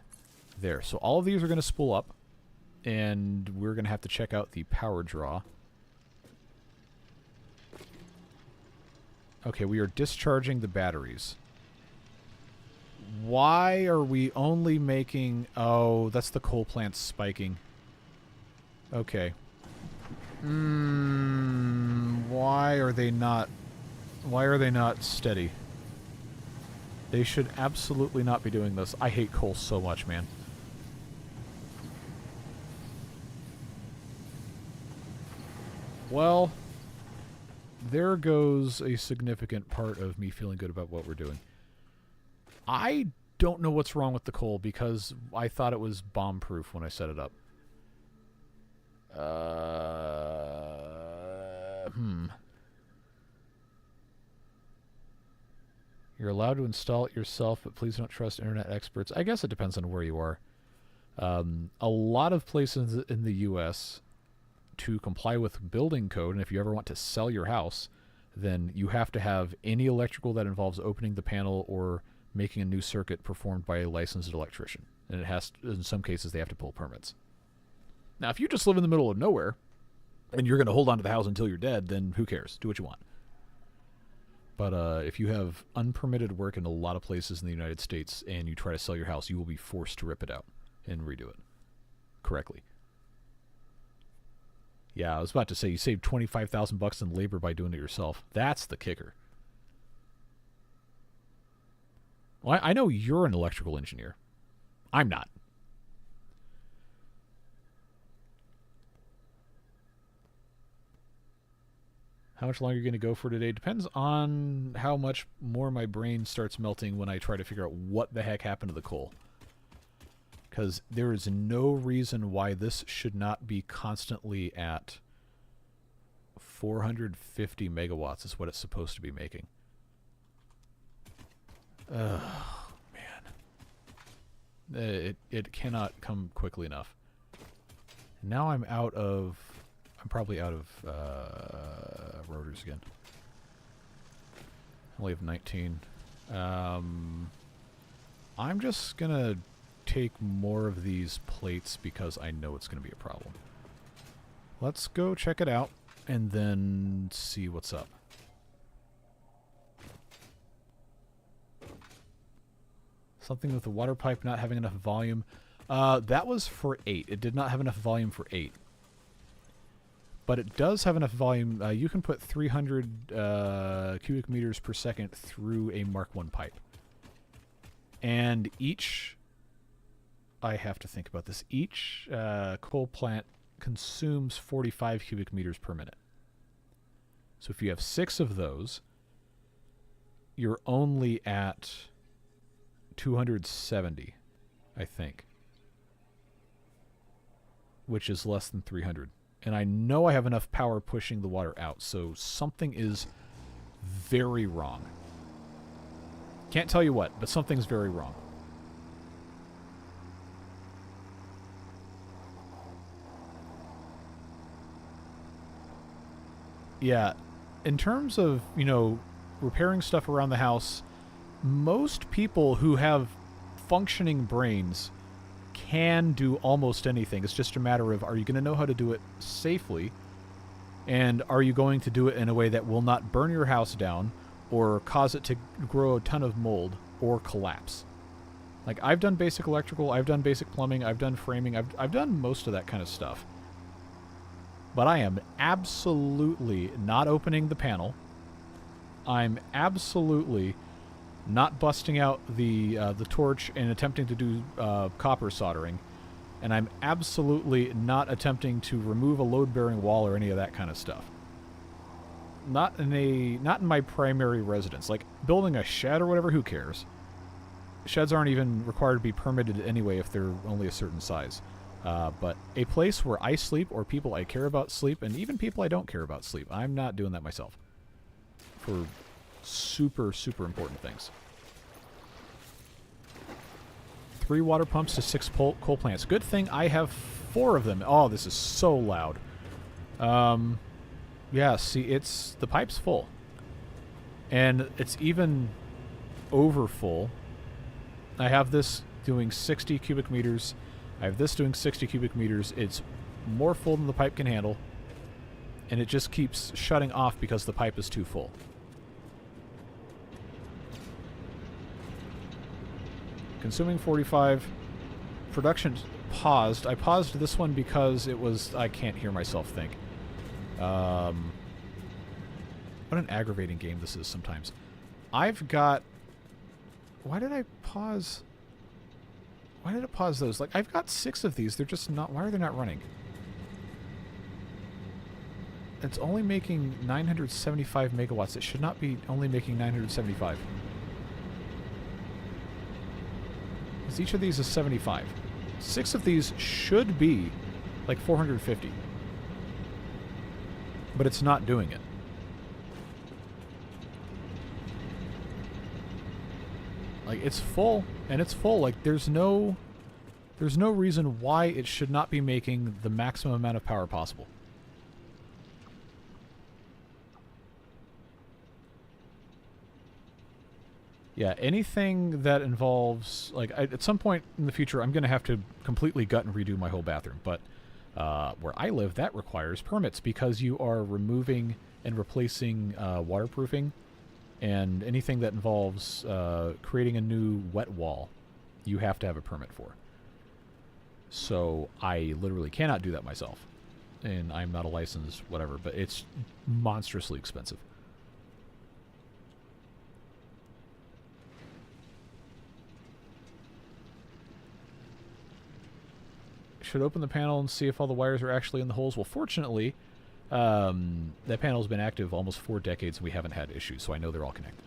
there. So all of these are going to spool up, and we're going to have to check out the power draw. Okay, we are discharging the batteries. Why are we only making... Oh, that's the coal plant spiking. Okay. Why are they not steady? They should absolutely not be doing this. I hate coal so much, man. Well, there goes a significant part of me feeling good about what we're doing. I don't know what's wrong with the coal because I thought it was bomb-proof when I set it up. You're allowed to install it yourself, but please don't trust internet experts. I guess it depends on where you are. A lot of places in the U.S., to comply with building code, and if you ever want to sell your house, then you have to have any electrical that involves opening the panel or making a new circuit performed by a licensed electrician. And it has to, in some cases, they have to pull permits. Now, if you just live in the middle of nowhere, and you're going to hold on to the house until you're dead, then who cares? Do what you want. But if you have unpermitted work in a lot of places in the United States, and you try to sell your house, you will be forced to rip it out and redo it correctly. Yeah, I was about to say, you saved $25,000 in labor by doing it yourself. That's the kicker. Well, I know you're an electrical engineer. I'm not. How much longer are you going to go for today? Depends on how much more my brain starts melting when I try to figure out what the heck happened to the coal. Because there is no reason why this should not be constantly at 450 megawatts is what it's supposed to be making. Oh, man. It cannot come quickly enough. Now I'm probably out of rotors again. I only have 19. I'm just going to take more of these plates because I know it's going to be a problem. Let's go check it out and then see what's up. Something with the water pipe not having enough volume. That was for 8. It did not have enough volume for 8. But it does have enough volume. You can put 300 cubic meters per second through a Mark I pipe. And each... I have to think about this. Each coal plant consumes 45 cubic meters per minute. So if you have 6 of those, you're only at 270, I think. Which is less than 300. And I know I have enough power pushing the water out, so something is very wrong. Can't tell you what, but something's very wrong. Yeah, in terms of, you know, repairing stuff around the house, most people who have functioning brains can do almost anything. It's just a matter of, are you going to know how to do it safely? And are you going to do it in a way that will not burn your house down or cause it to grow a ton of mold or collapse? Like, I've done basic electrical, I've done basic plumbing, I've done framing, I've done most of that kind of stuff. But I am absolutely not opening the panel. I'm absolutely not busting out the torch and attempting to do copper soldering. And I'm absolutely not attempting to remove a load-bearing wall or any of that kind of stuff. Not in my primary residence. Like, building a shed or whatever, who cares? Sheds aren't even required to be permitted anyway if they're only a certain size. But a place where I sleep, or people I care about sleep, and even people I don't care about sleep, I'm not doing that myself. For super, super important things. 3 water pumps to 6 coal plants. Good thing I have 4 of them. Oh, this is so loud. Yeah, see, the pipe's full. And it's even over full. I have this doing 60 cubic meters. I have this doing 60 cubic meters. It's more full than the pipe can handle. And it just keeps shutting off because the pipe is too full. Consuming 45. Production paused. I paused this one because it was... I can't hear myself think. What an aggravating game this is sometimes. I've got... Why did I pause... Why did it pause those? Like, I've got 6 of these. They're just not... Why are they not running? It's only making 975 megawatts. It should not be only making 975. Because each of these is 75. 6 of these should be like 450. But it's not doing it. Like, it's full, and it's full. Like, there's no reason why it should not be making the maximum amount of power possible. Yeah, anything that involves, like, at some point in the future, I'm going to have to completely gut and redo my whole bathroom. But where I live, that requires permits because you are removing and replacing waterproofing. And anything that involves creating a new wet wall, you have to have a permit for. So I literally cannot do that myself. And I'm not a licensed whatever, but it's monstrously expensive. Should open the panel and see if all the wires are actually in the holes. Well, fortunately... that panel's been active almost 4 decades and we haven't had issues, so I know they're all connected.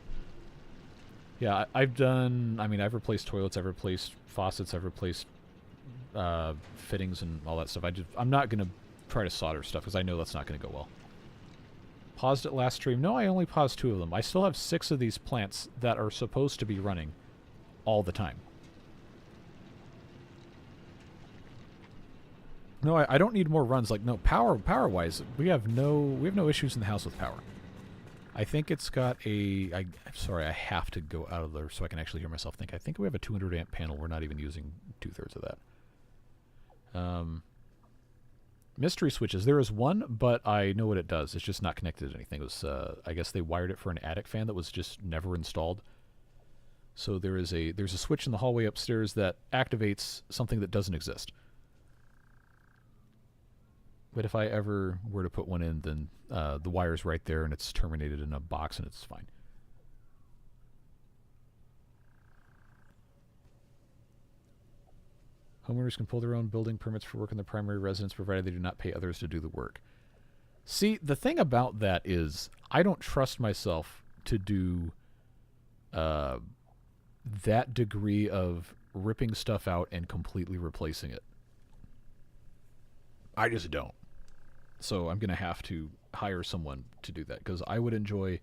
Yeah, I've done... I mean, I've replaced toilets, I've replaced faucets, I've replaced fittings and all that stuff. I'm not going to try to solder stuff because I know that's not going to go well. Paused it last stream. No, I only paused 2 of them. I still have 6 of these plants that are supposed to be running all the time. No, I don't need more runs. Like, no, power-wise, we have no issues in the house with power. I think it's got a... I'm sorry, I have to go out of there so I can actually hear myself think. I think we have a 200 amp panel. We're not even using 2/3 of that. Mystery switches. There is one, but I know what it does. It's just not connected to anything. It was, I guess they wired it for an attic fan that was just never installed. So there's a switch in the hallway upstairs that activates something that doesn't exist. But if I ever were to put one in, then the wire's right there and it's terminated in a box and it's fine. Homeowners can pull their own building permits for work in their primary residence provided they do not pay others to do the work. See, the thing about that is I don't trust myself to do that degree of ripping stuff out and completely replacing it. I just don't. So I'm going to have to hire someone to do that because I would enjoy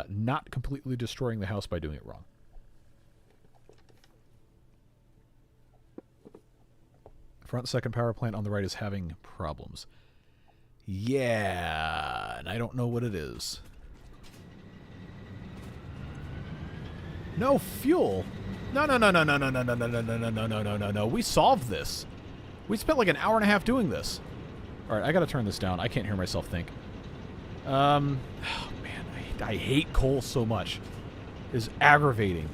not completely destroying the house by doing it wrong. Front second power plant on the right is having problems. Yeah, and I don't know what it is. No fuel. No. We solved this. We spent like an hour and a half doing this. All right, I got to turn this down. I can't hear myself think. Oh, man, I hate coal so much. It's aggravating.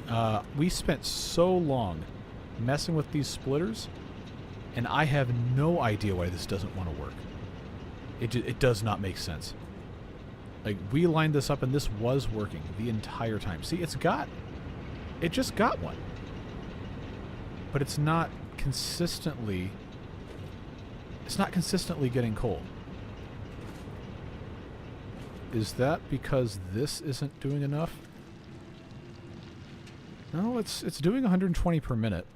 We spent so long messing with these splitters, and I have no idea why this doesn't want to work. It does not make sense. Like, we lined this up, and this was working the entire time. See, it just got one. But it's not consistently getting coal. Is that because this isn't doing enough? No, it's doing 120 per minute.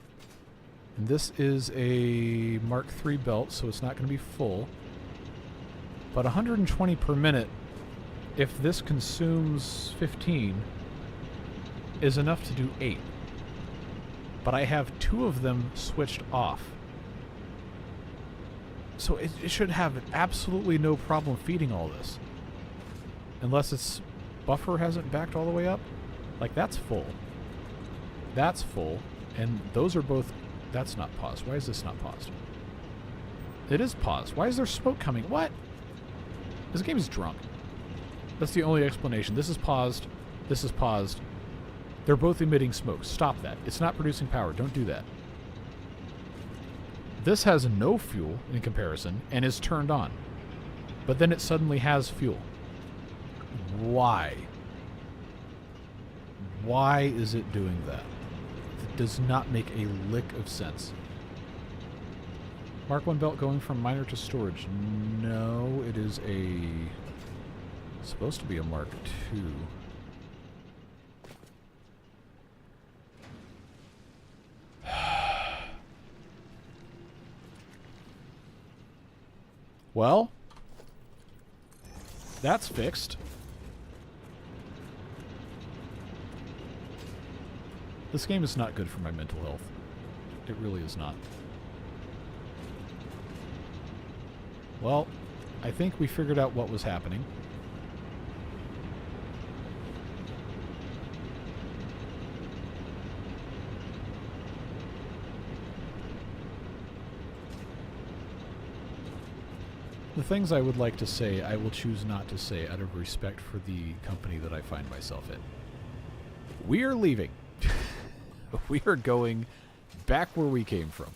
And this is a Mark III belt, so it's not going to be full. But 120 per minute, if this consumes 15, is enough to do 8. But I have 2 of them switched off. So it should have absolutely no problem feeding all this. Unless its buffer hasn't backed all the way up. Like, that's full. That's full. And those are both... That's not paused. Why is this not paused? It is paused. Why is there smoke coming? What? This game is drunk. That's the only explanation. This is paused. This is paused. They're both emitting smoke. Stop that. It's not producing power. Don't do that. This has no fuel in comparison and is turned on. But then it suddenly has fuel. Why? Why is it doing that? It does not make a lick of sense. Mark 1 belt going from miner to storage. No, it is supposed to be a Mark 2. Well, that's fixed. This game is not good for my mental health. It really is not. Well, I think we figured out what was happening. The things I would like to say, I will choose not to say out of respect for the company that I find myself in. We are leaving. We are going back where we came from.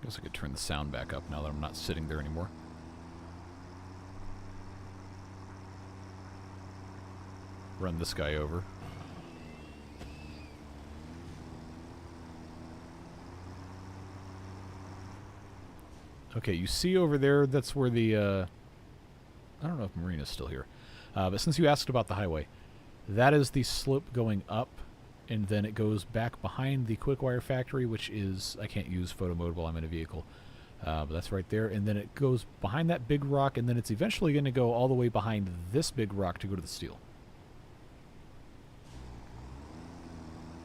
Guess I could turn the sound back up now that I'm not sitting there anymore. Run this guy over. Okay, you see over there, that's where the, I don't know if Marina's still here. But since you asked about the highway, that is the slope going up, and then it goes back behind the quickwire factory, which is, I can't use photo mode while I'm in a vehicle. But that's right there, and then it goes behind that big rock, and then it's eventually going to go all the way behind this big rock to go to the steel.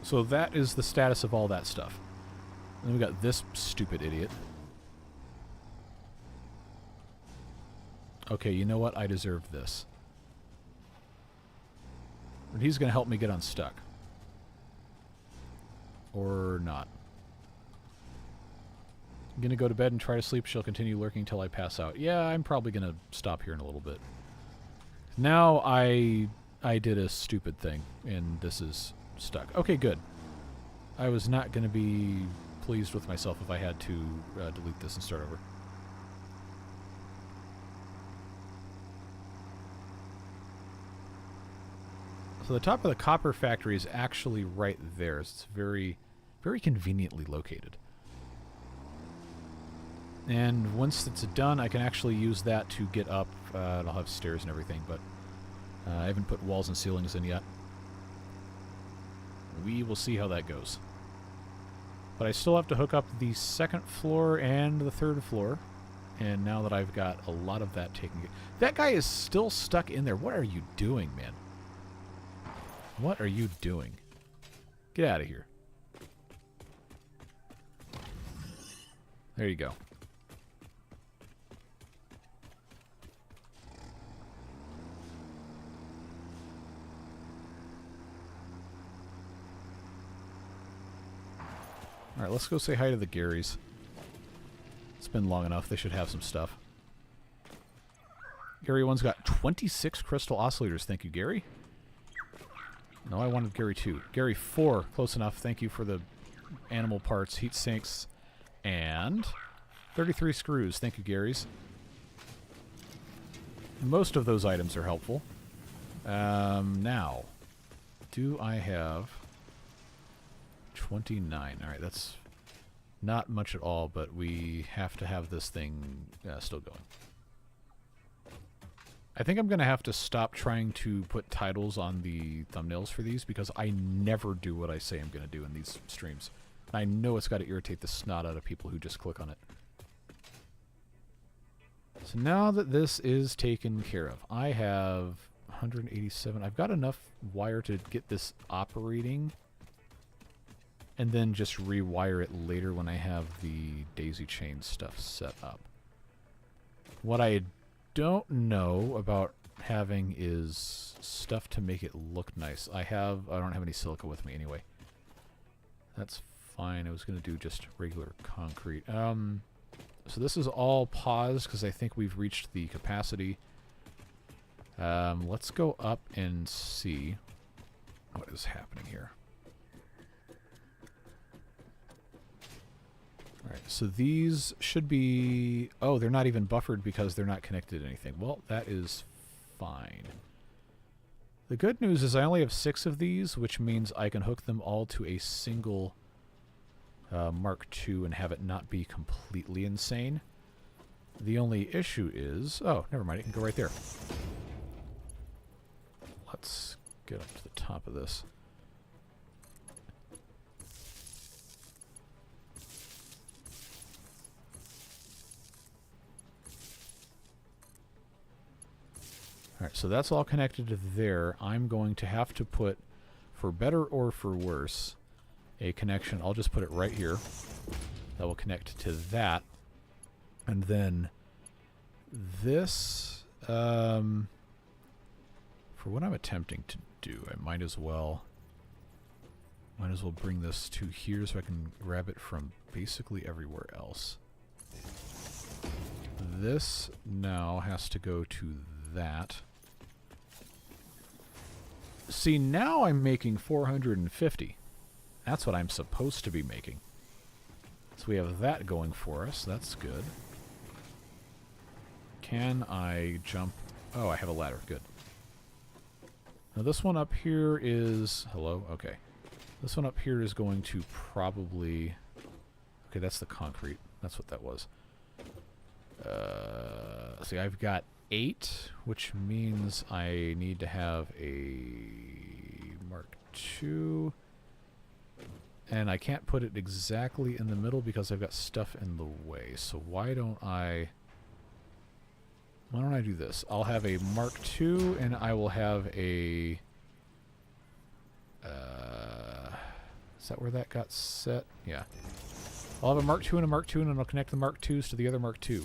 So that is the status of all that stuff. And then we got this stupid idiot. Okay, you know what? I deserve this. And he's going to help me get unstuck. Or not. I'm going to go to bed and try to sleep. She'll continue lurking till I pass out. Yeah, I'm probably going to stop here in a little bit. Now I did a stupid thing, and this is stuck. Okay, good. I was not going to be pleased with myself if I had to delete this and start over. So the top of the copper factory is actually right there. It's very, very conveniently located. And once it's done, I can actually use that to get up. I'll have stairs and everything, but I haven't put walls and ceilings in yet. We will see how that goes. But I still have to hook up the second floor and the third floor. And now that I've got a lot of that taken... That guy is still stuck in there. What are you doing, man? What are you doing? Get out of here. There you go. Alright, let's go say hi to the Garys. It's been long enough. They should have some stuff. Gary 1's got 26 crystal oscillators. Thank you, Gary. No, I wanted Gary 2. Gary 4, close enough. Thank you for the animal parts, heat sinks, and 33 screws. Thank you, Garys. Most of those items are helpful. Now, do I have 29? Alright, that's not much at all, but we have to have this thing still going. I think I'm going to have to stop trying to put titles on the thumbnails for these because I never do what I say I'm going to do in these streams. I know it's got to irritate the snot out of people who just click on it. So now that this is taken care of, I have 187. I've got enough wire to get this operating and then just rewire it later when I have the daisy chain stuff set up. What I don't know about having is stuff to make it look nice. I don't have any silica with me anyway. That's fine. I was going to do just regular concrete. So this is all paused because I think we've reached the capacity. Let's go up and see what is happening here. Alright, so these should be... Oh, they're not even buffered because they're not connected to anything. Well, that is fine. The good news is I only have 6 of these, which means I can hook them all to a single Mark II and have it not be completely insane. The only issue is... Oh, never mind. It can go right there. Let's get up to the top of this. Alright, so that's all connected to there. I'm going to have to put, for better or for worse, a connection. I'll just put it right here. That will connect to that. And then this, for what I'm attempting to do, I might as well bring this to here so I can grab it from basically everywhere else. This now has to go to that. See, now I'm making 450. That's what I'm supposed to be making. So we have that going for us. That's good. Can I jump? Oh, I have a ladder. Good. Now this one up here is... Hello? Okay. This one up here is going to probably... Okay, that's the concrete. That's what that was. See, I've got 8, which means I need to have a Mark II. And I can't put it exactly in the middle because I've got stuff in the way. So why don't I do this? I'll have a Mark II and I will have a... is that where that got set? Yeah. I'll have a Mark II and a Mark II and I'll connect the Mark IIs to the other Mark II.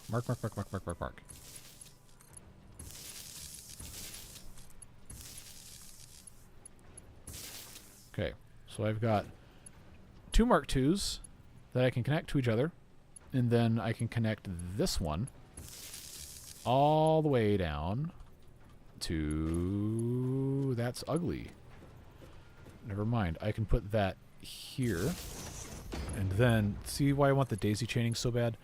Mark. Okay, so I've got 2 Mark IIs that I can connect to each other, and then I can connect this one all the way down to... That's ugly. Never mind. I can put that here, and then see why I want the daisy chaining so bad?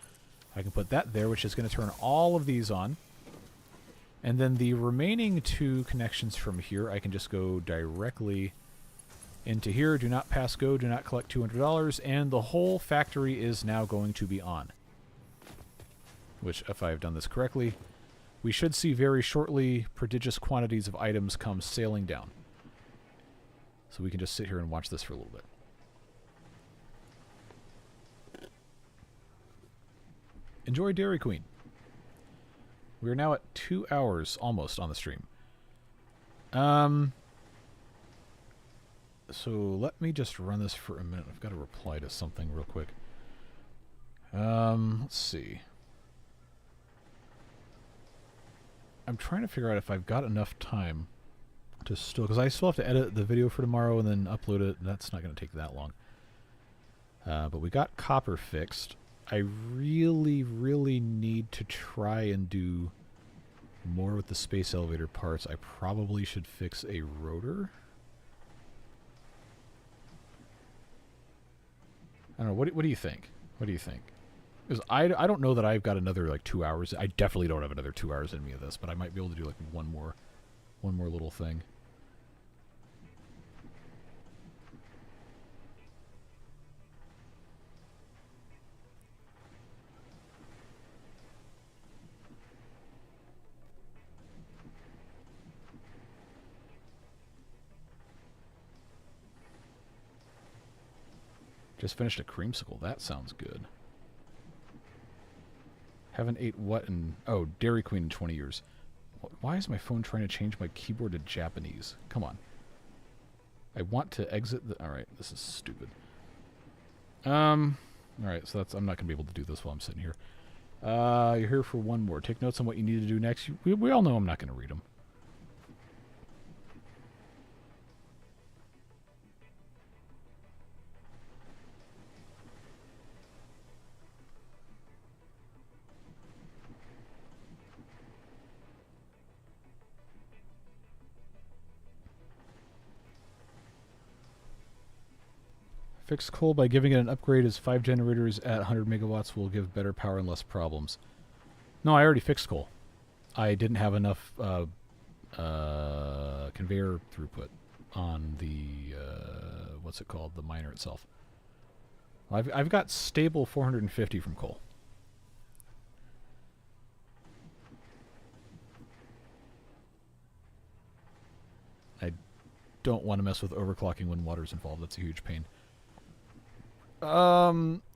I can put that there, which is going to turn all of these on. And then the remaining 2 connections from here, I can just go directly into here. Do not pass go, do not collect $200, and the whole factory is now going to be on. Which, if I've done this correctly, we should see very shortly prodigious quantities of items come sailing down. So we can just sit here and watch this for a little bit. Enjoy Dairy Queen. We are now at 2 hours almost on the stream. So let me just run this for a minute. I've got to reply to something real quick. Let's see. I'm trying to figure out if I've got enough time to still, because I still have to edit the video for tomorrow and then upload it. And that's not going to take that long. But we got copper fixed. I really, really need to try and do more with the space elevator parts. I probably should fix a rotor. I don't know. What do you think? What do you think? Because I don't know that I've got another like 2 hours. I definitely don't have another 2 hours in me of this, but I might be able to do like one more little thing. Just finished a creamsicle. That sounds good. Haven't ate what in... Oh, Dairy Queen in 20 years. Why is my phone trying to change my keyboard to Japanese? Come on. I want to exit the... Alright, this is stupid. Alright, so that's... I'm not going to be able to do this while I'm sitting here. You're here for one more. Take notes on what you need to do next. We all know I'm not going to read them. Fix coal by giving it an upgrade as 5 generators at 100 megawatts will give better power and less problems. No, I already fixed coal. I didn't have enough conveyor throughput on the, what's it called, the miner itself. I've got stable 450 from coal. I don't want to mess with overclocking when water's involved. That's a huge pain.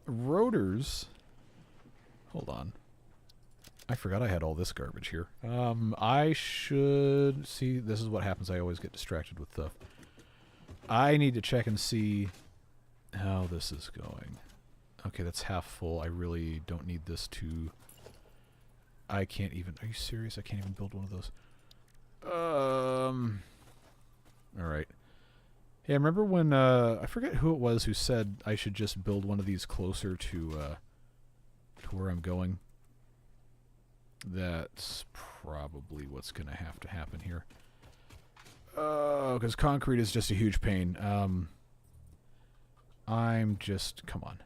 Rotors. Hold on. I forgot I had all this garbage here. I should... See, this is what happens. I always get distracted with stuff. I need to check and see how this is going. Okay, that's half full. I really don't need this to... I can't even... Are you serious? I can't even build one of those. Alright. Yeah, remember when, I forget who it was who said I should just build one of these closer to where I'm going. That's probably what's going to happen here. Because concrete is just a huge pain. I'm just, come on.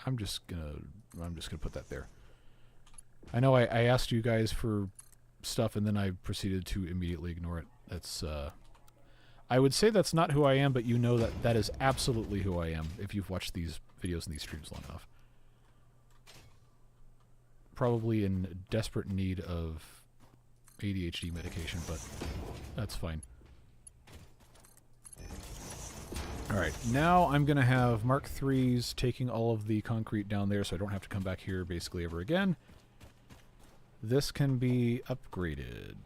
I'm just gonna put that there. I know I asked you guys for stuff and then I proceeded to immediately ignore it. That's, I would say that's not who I am, but you know that that is absolutely who I am if you've watched these videos and these streams long enough. Probably in desperate need of ADHD medication, but that's fine. Alright, now I'm going to have Mark III's taking all of the concrete down there so I don't have to come back here basically ever again. This can be upgraded.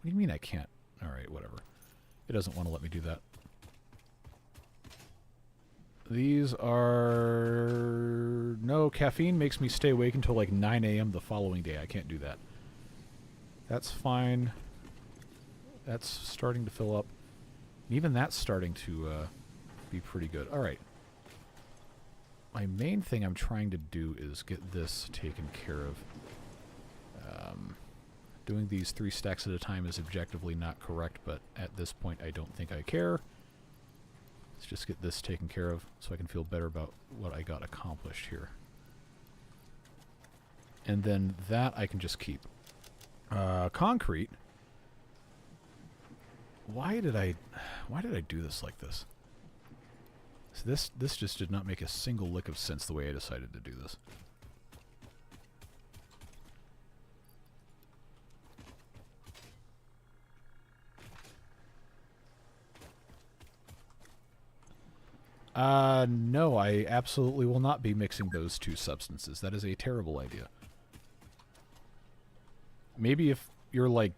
What do you mean I can't? Alright, whatever. It doesn't want to let me do that. These are... No, caffeine makes me stay awake until like 9 a.m. the following day. I can't do that. That's fine. That's starting to fill up. And even that's starting to be pretty good. Alright. My main thing I'm trying to do is get this taken care of. Doing these 3 stacks at a time is objectively not correct, but at this point I don't think I care. Let's just get this taken care of so I can feel better about what I got accomplished here. And then that I can just keep. Concrete. Why did I do this like this? So this just did not make a single lick of sense the way I decided to do this. No, I absolutely will not be mixing those two substances. That is a terrible idea. Maybe if you're, like,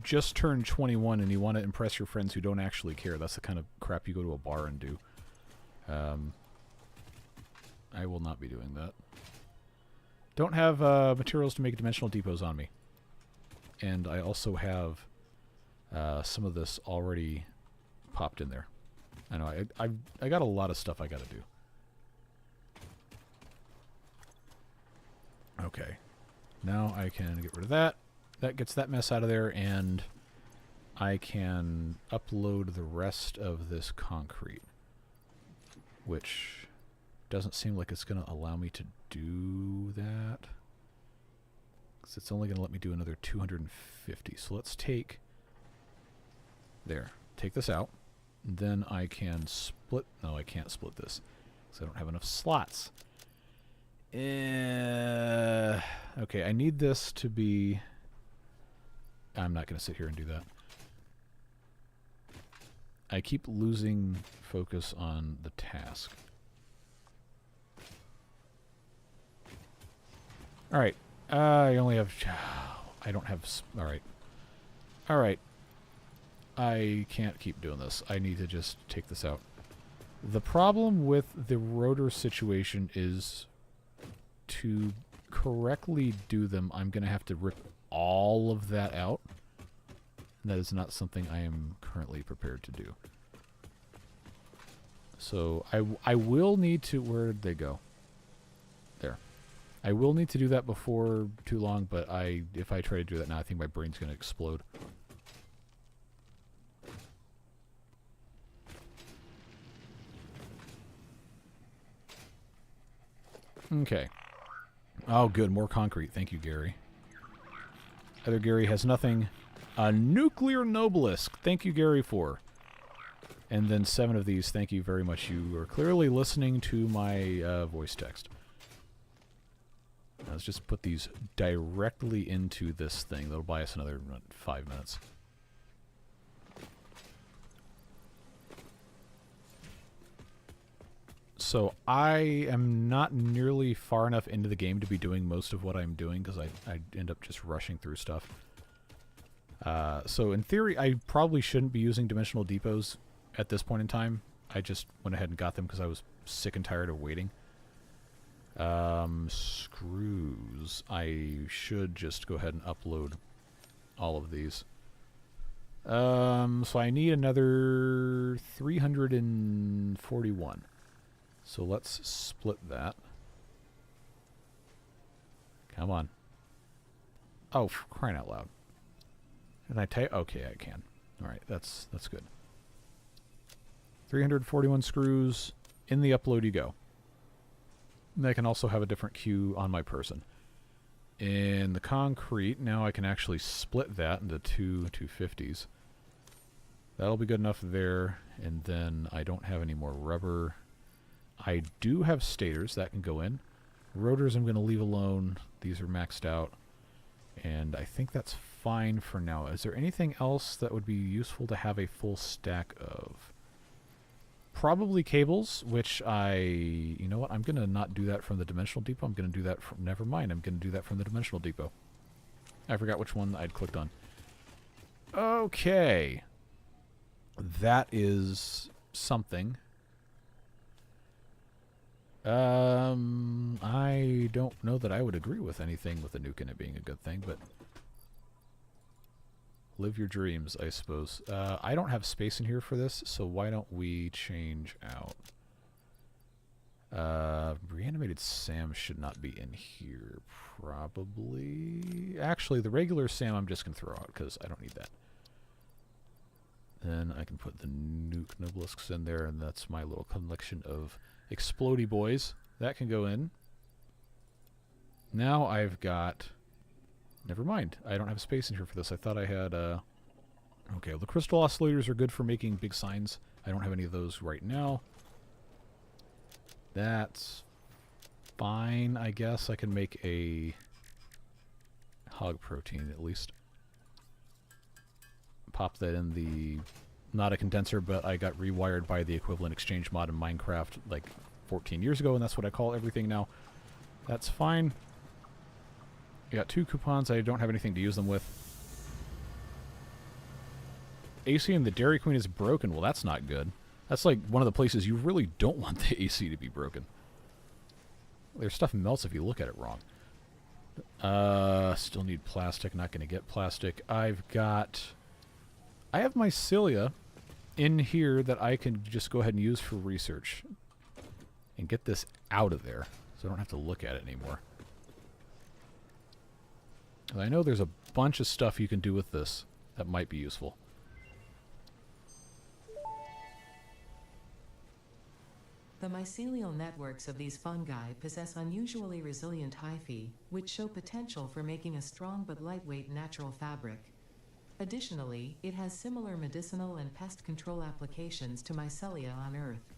just turned 21 and you want to impress your friends who don't actually care, that's the kind of crap you go to a bar and do. I will not be doing that. Don't have materials to make dimensional depots on me. And I also have some of this already popped in there. I know, I got a lot of stuff I gotta do. Okay. Now I can get rid of that. That gets that mess out of there, and I can upload the rest of this concrete, which doesn't seem like it's going to allow me to do that, because it's only going to let me do another 250. So let's take this out, and then I can split. No, I can't split this because I don't have enough slots. Okay, I need this to be... I'm not going to sit here and do that. I keep losing focus on the task. Alright. I only have... I don't have... Alright. Alright. I can't keep doing this. I need to just take this out. The problem with the rotor situation is to correctly do them, I'm going to have to rip all of that out. And that is not something I am currently prepared to do. So I will need to... Where did they go? There. I will need to do that before too long, but if I try to do that now, I think my brain's going to explode. Okay. Oh, good. More concrete. Thank you, Gary. Other Gary has nothing. A nuclear Nobelisk. Thank you, Gary, for. And then 7 of these. Thank you very much. You are clearly listening to my voice text. Let's just put these directly into this thing. That'll buy us another 5 minutes. So I am not nearly far enough into the game to be doing most of what I'm doing, because I end up just rushing through stuff. So in theory, I probably shouldn't be using dimensional depots at this point in time. I just went ahead and got them because I was sick and tired of waiting. Screws. I should just go ahead and upload all of these. So I need another 341. So let's split that. Come on. Oh, for crying out loud. Can I type? Okay, I can. Alright, that's good. 341 screws. In the upload you go. And I can also have a different queue on my person. In the concrete, now I can actually split that into two 250s. That'll be good enough there. And then I don't have any more rubber. I do have stators that can go in. Rotors I'm going to leave alone. These are maxed out. And I think that's fine for now. Is there anything else that would be useful to have a full stack of? Probably cables, which you know what? I'm going to not do that from the dimensional depot. I'm going to do that from... Never mind. I'm going to do that from the dimensional depot. I forgot which one I'd clicked on. Okay. That is something. I don't know that I would agree with anything with a nuke in it being a good thing, but live your dreams, I suppose. I don't have space in here for this, so why don't we change out? Reanimated Sam should not be in here, probably. Actually, the regular Sam I'm just going to throw out, because I don't need that. Then I can put the nuke Nobelisks in there, and that's my little collection of explodey boys. That can go in. Now I've got... Never mind. I don't have space in here for this. I thought I had... Okay, well, the crystal oscillators are good for making big signs. I don't have any of those right now. That's fine, I guess. I can make a hog protein, at least. Pop that in the not a condenser, but I got rewired by the equivalent exchange mod in Minecraft like 14 years ago, and that's what I call everything now. That's fine. I got 2 coupons. I don't have anything to use them with. AC in the Dairy Queen is broken. Well, that's not good. That's like one of the places you really don't want the AC to be broken. Their stuff melts if you look at it wrong. Still need plastic. Not going to get plastic. I have mycelia in here that I can just go ahead and use for research. And get this out of there, so I don't have to look at it anymore. I know there's a bunch of stuff you can do with this that might be useful. The mycelial networks of these fungi possess unusually resilient hyphae, which show potential for making a strong but lightweight natural fabric. Additionally, it has similar medicinal and pest control applications to mycelia on Earth.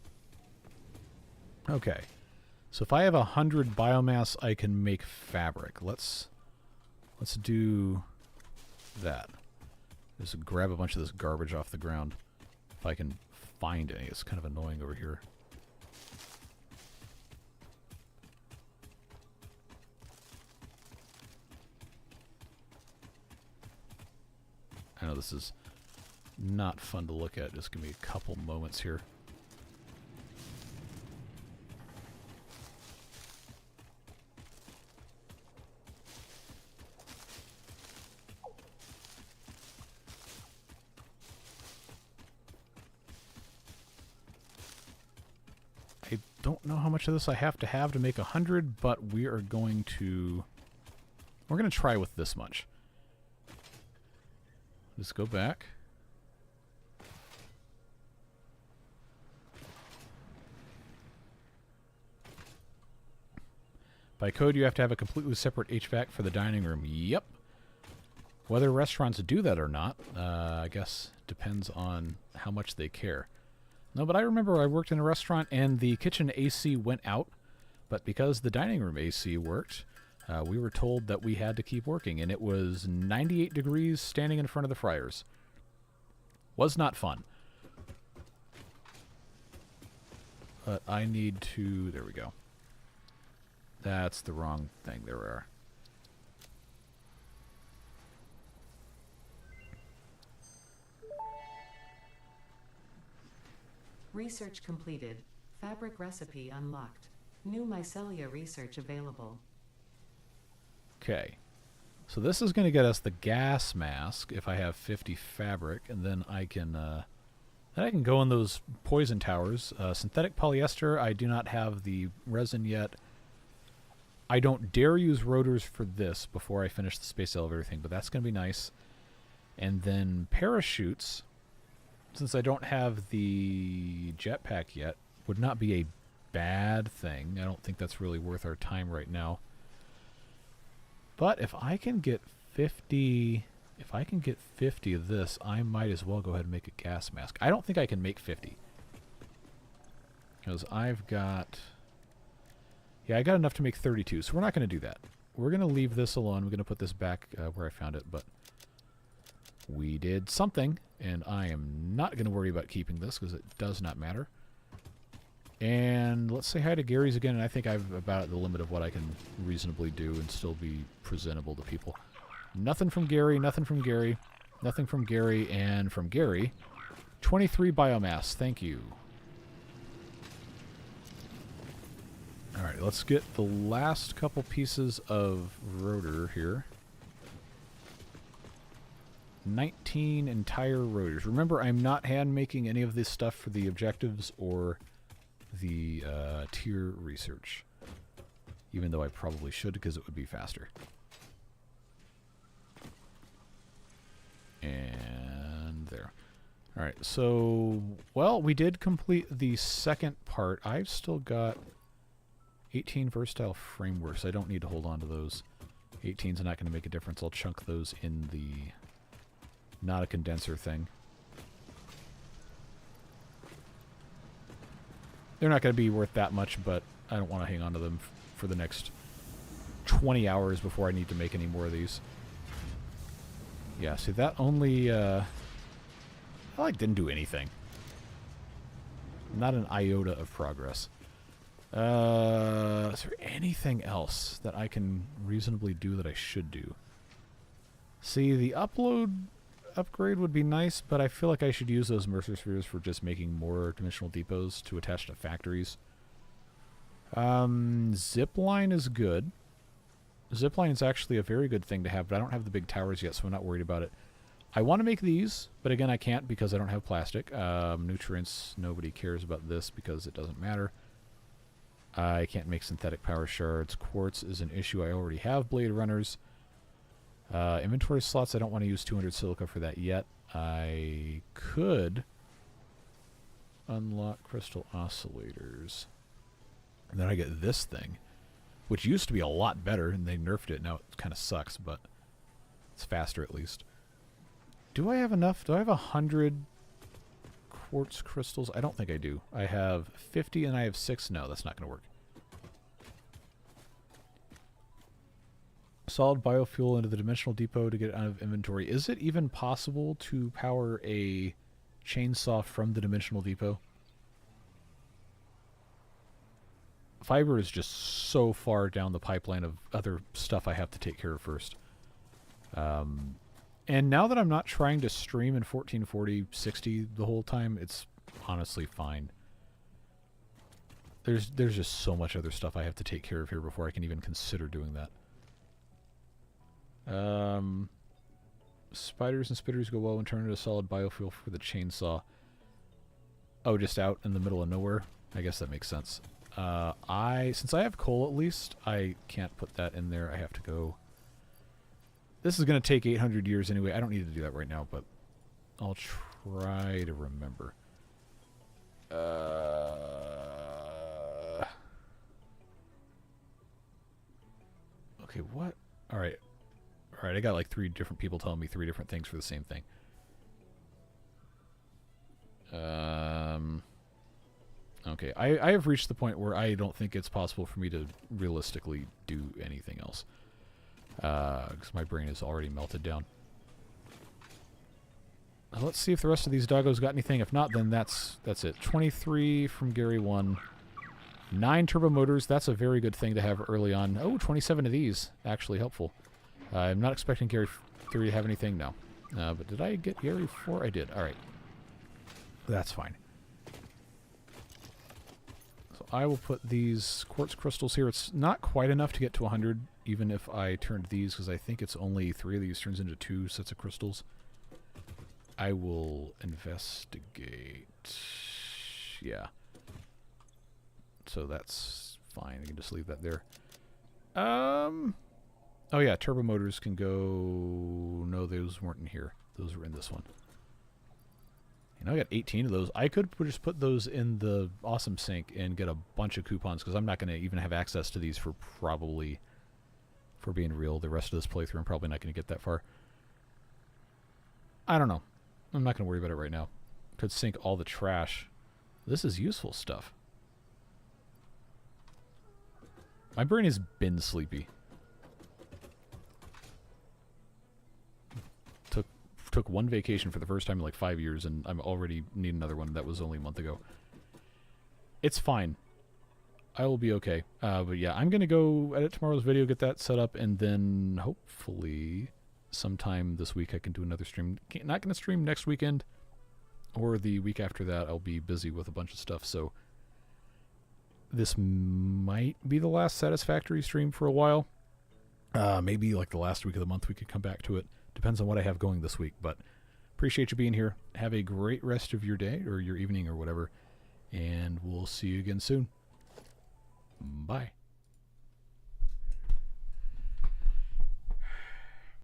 Okay, so if I have 100 biomass, I can make fabric. Let's do that. Just grab a bunch of this garbage off the ground. If I can find any. It's kind of annoying over here. I know this is not fun to look at. Just give me a couple moments here. I don't know how much of this I have to make 100, but we're going to try with this much. Just go back. By code, you have to have a completely separate HVAC for the dining room. Yep. Whether restaurants do that or not, I guess depends on how much they care. No, but I remember I worked in a restaurant and the kitchen AC went out, but because the dining room AC worked, we were told that we had to keep working, and it was 98 degrees standing in front of the fryers. Was not fun. But I need to... There we go. That's the wrong thing. There we are. Research completed. Fabric recipe unlocked. New mycelia research available. Okay. So this is going to get us the gas mask if I have 50 fabric, and then I can go in those poison towers. Synthetic polyester, I do not have the resin yet. I don't dare use rotors for this before I finish the space elevator thing, but that's going to be nice. And then parachutes, since I don't have the jetpack yet, would not be a bad thing. I don't think that's really worth our time right now. But if I can get 50 of this, I might as well go ahead and make a gas mask. I don't think I can make 50. Because I've got... Yeah, I got enough to make 32, so we're not going to do that. We're going to leave this alone. We're going to put this back where I found it, but we did something, and I am not going to worry about keeping this because it does not matter. And let's say hi to Gary's again, and I think I've about the limit of what I can reasonably do and still be presentable to people. Nothing from Gary, nothing from Gary, nothing from Gary, and from Gary, 23 biomass. Thank you. Alright, let's get the last couple pieces of rotor here. 19 entire rotors. Remember, I'm not hand making any of this stuff for the objectives or the tier research, even though I probably should because it would be faster. And there. Alright, so, well, we did complete the second part. I've still got 18 versatile frameworks. I don't need to hold on to those. 18's not going to make a difference. I'll chunk those in the not a condenser thing. They're not going to be worth that much, but I don't want to hang on to them for the next 20 hours before I need to make any more of these. Yeah, see, that only I like didn't do anything. Not an iota of progress. Is there anything else that I can reasonably do that I should do? See, the upgrade would be nice, but I feel like I should use those Mercer Spheres for just making more dimensional depots to attach to factories. Zipline is good. Zipline is actually a very good thing to have, but I don't have the big towers yet, so I'm not worried about it. I want to make these, but again, I can't because I don't have plastic. Nutrients, nobody cares about this because it doesn't matter. I can't make synthetic power shards. Quartz is an issue. I already have blade runners. Inventory slots, I don't want to use 200 silica for that yet. I could unlock crystal oscillators. And then I get this thing, which used to be a lot better, and they nerfed it. Now it kind of sucks, but it's faster at least. Do I have enough? Do I have 100 quartz crystals? I don't think I do. I have 50 and I have 6. No, that's not going to work. Solid biofuel into the dimensional depot to get it out of inventory. Is it even possible to power a chainsaw from the dimensional depot? Fiber is just so far down the pipeline of other stuff I have to take care of first. And now that I'm not trying to stream in 1440 60 the whole time, it's honestly fine. There's just so much other stuff I have to take care of here before I can even consider doing that. Spiders and spitters go well and turn into solid biofuel for the chainsaw. Oh, just out in the middle of nowhere? I guess that makes sense. Since I have coal at least, I can't put that in there. I have to go... This is going to take 800 years anyway. I don't need to do that right now, but I'll try to remember. Okay, what? Alright. Alright, I got like 3 different people telling me 3 different things for the same thing. Okay, I have reached the point where I don't think it's possible for me to realistically do anything else. Because my brain is already melted down. Let's see if the rest of these doggos got anything. If not, then that's it. 23 from Gary 1. 9 turbo motors. That's a very good thing to have early on. Oh, 27 of these. Actually helpful. I'm not expecting Gary 3 to have anything. No. But did I get Gary 4? I did. Alright. That's fine. So I will put these quartz crystals here. It's not quite enough to get to 100, even if I turned these, because I think it's only 3 of these turns into 2 sets of crystals. I will investigate. Yeah. So that's fine. I can just leave that there. Oh yeah, turbo motors can go... No, those weren't in here. Those were in this one. And I got 18 of those. I could just put those in the awesome sink and get a bunch of coupons, because I'm not going to even have access to these for probably, for being real, the rest of this playthrough. I'm probably not going to get that far. I don't know. I'm not going to worry about it right now. Could sink all the trash. This is useful stuff. My brain has been sleepy. Took one vacation for the first time in like 5 years, and I'm already need another one. That was only a month ago. It's fine. I will be okay. But yeah, I'm going to go edit tomorrow's video, get that set up, and then hopefully sometime this week I can do another stream. Not going to stream next weekend or the week after that. I'll be busy with a bunch of stuff, so this might be the last Satisfactory stream for a while. Maybe like the last week of the month we could come back to it. Depends on what I have going this week, but appreciate you being here. Have a great rest of your day or your evening or whatever, and we'll see you again soon. Bye.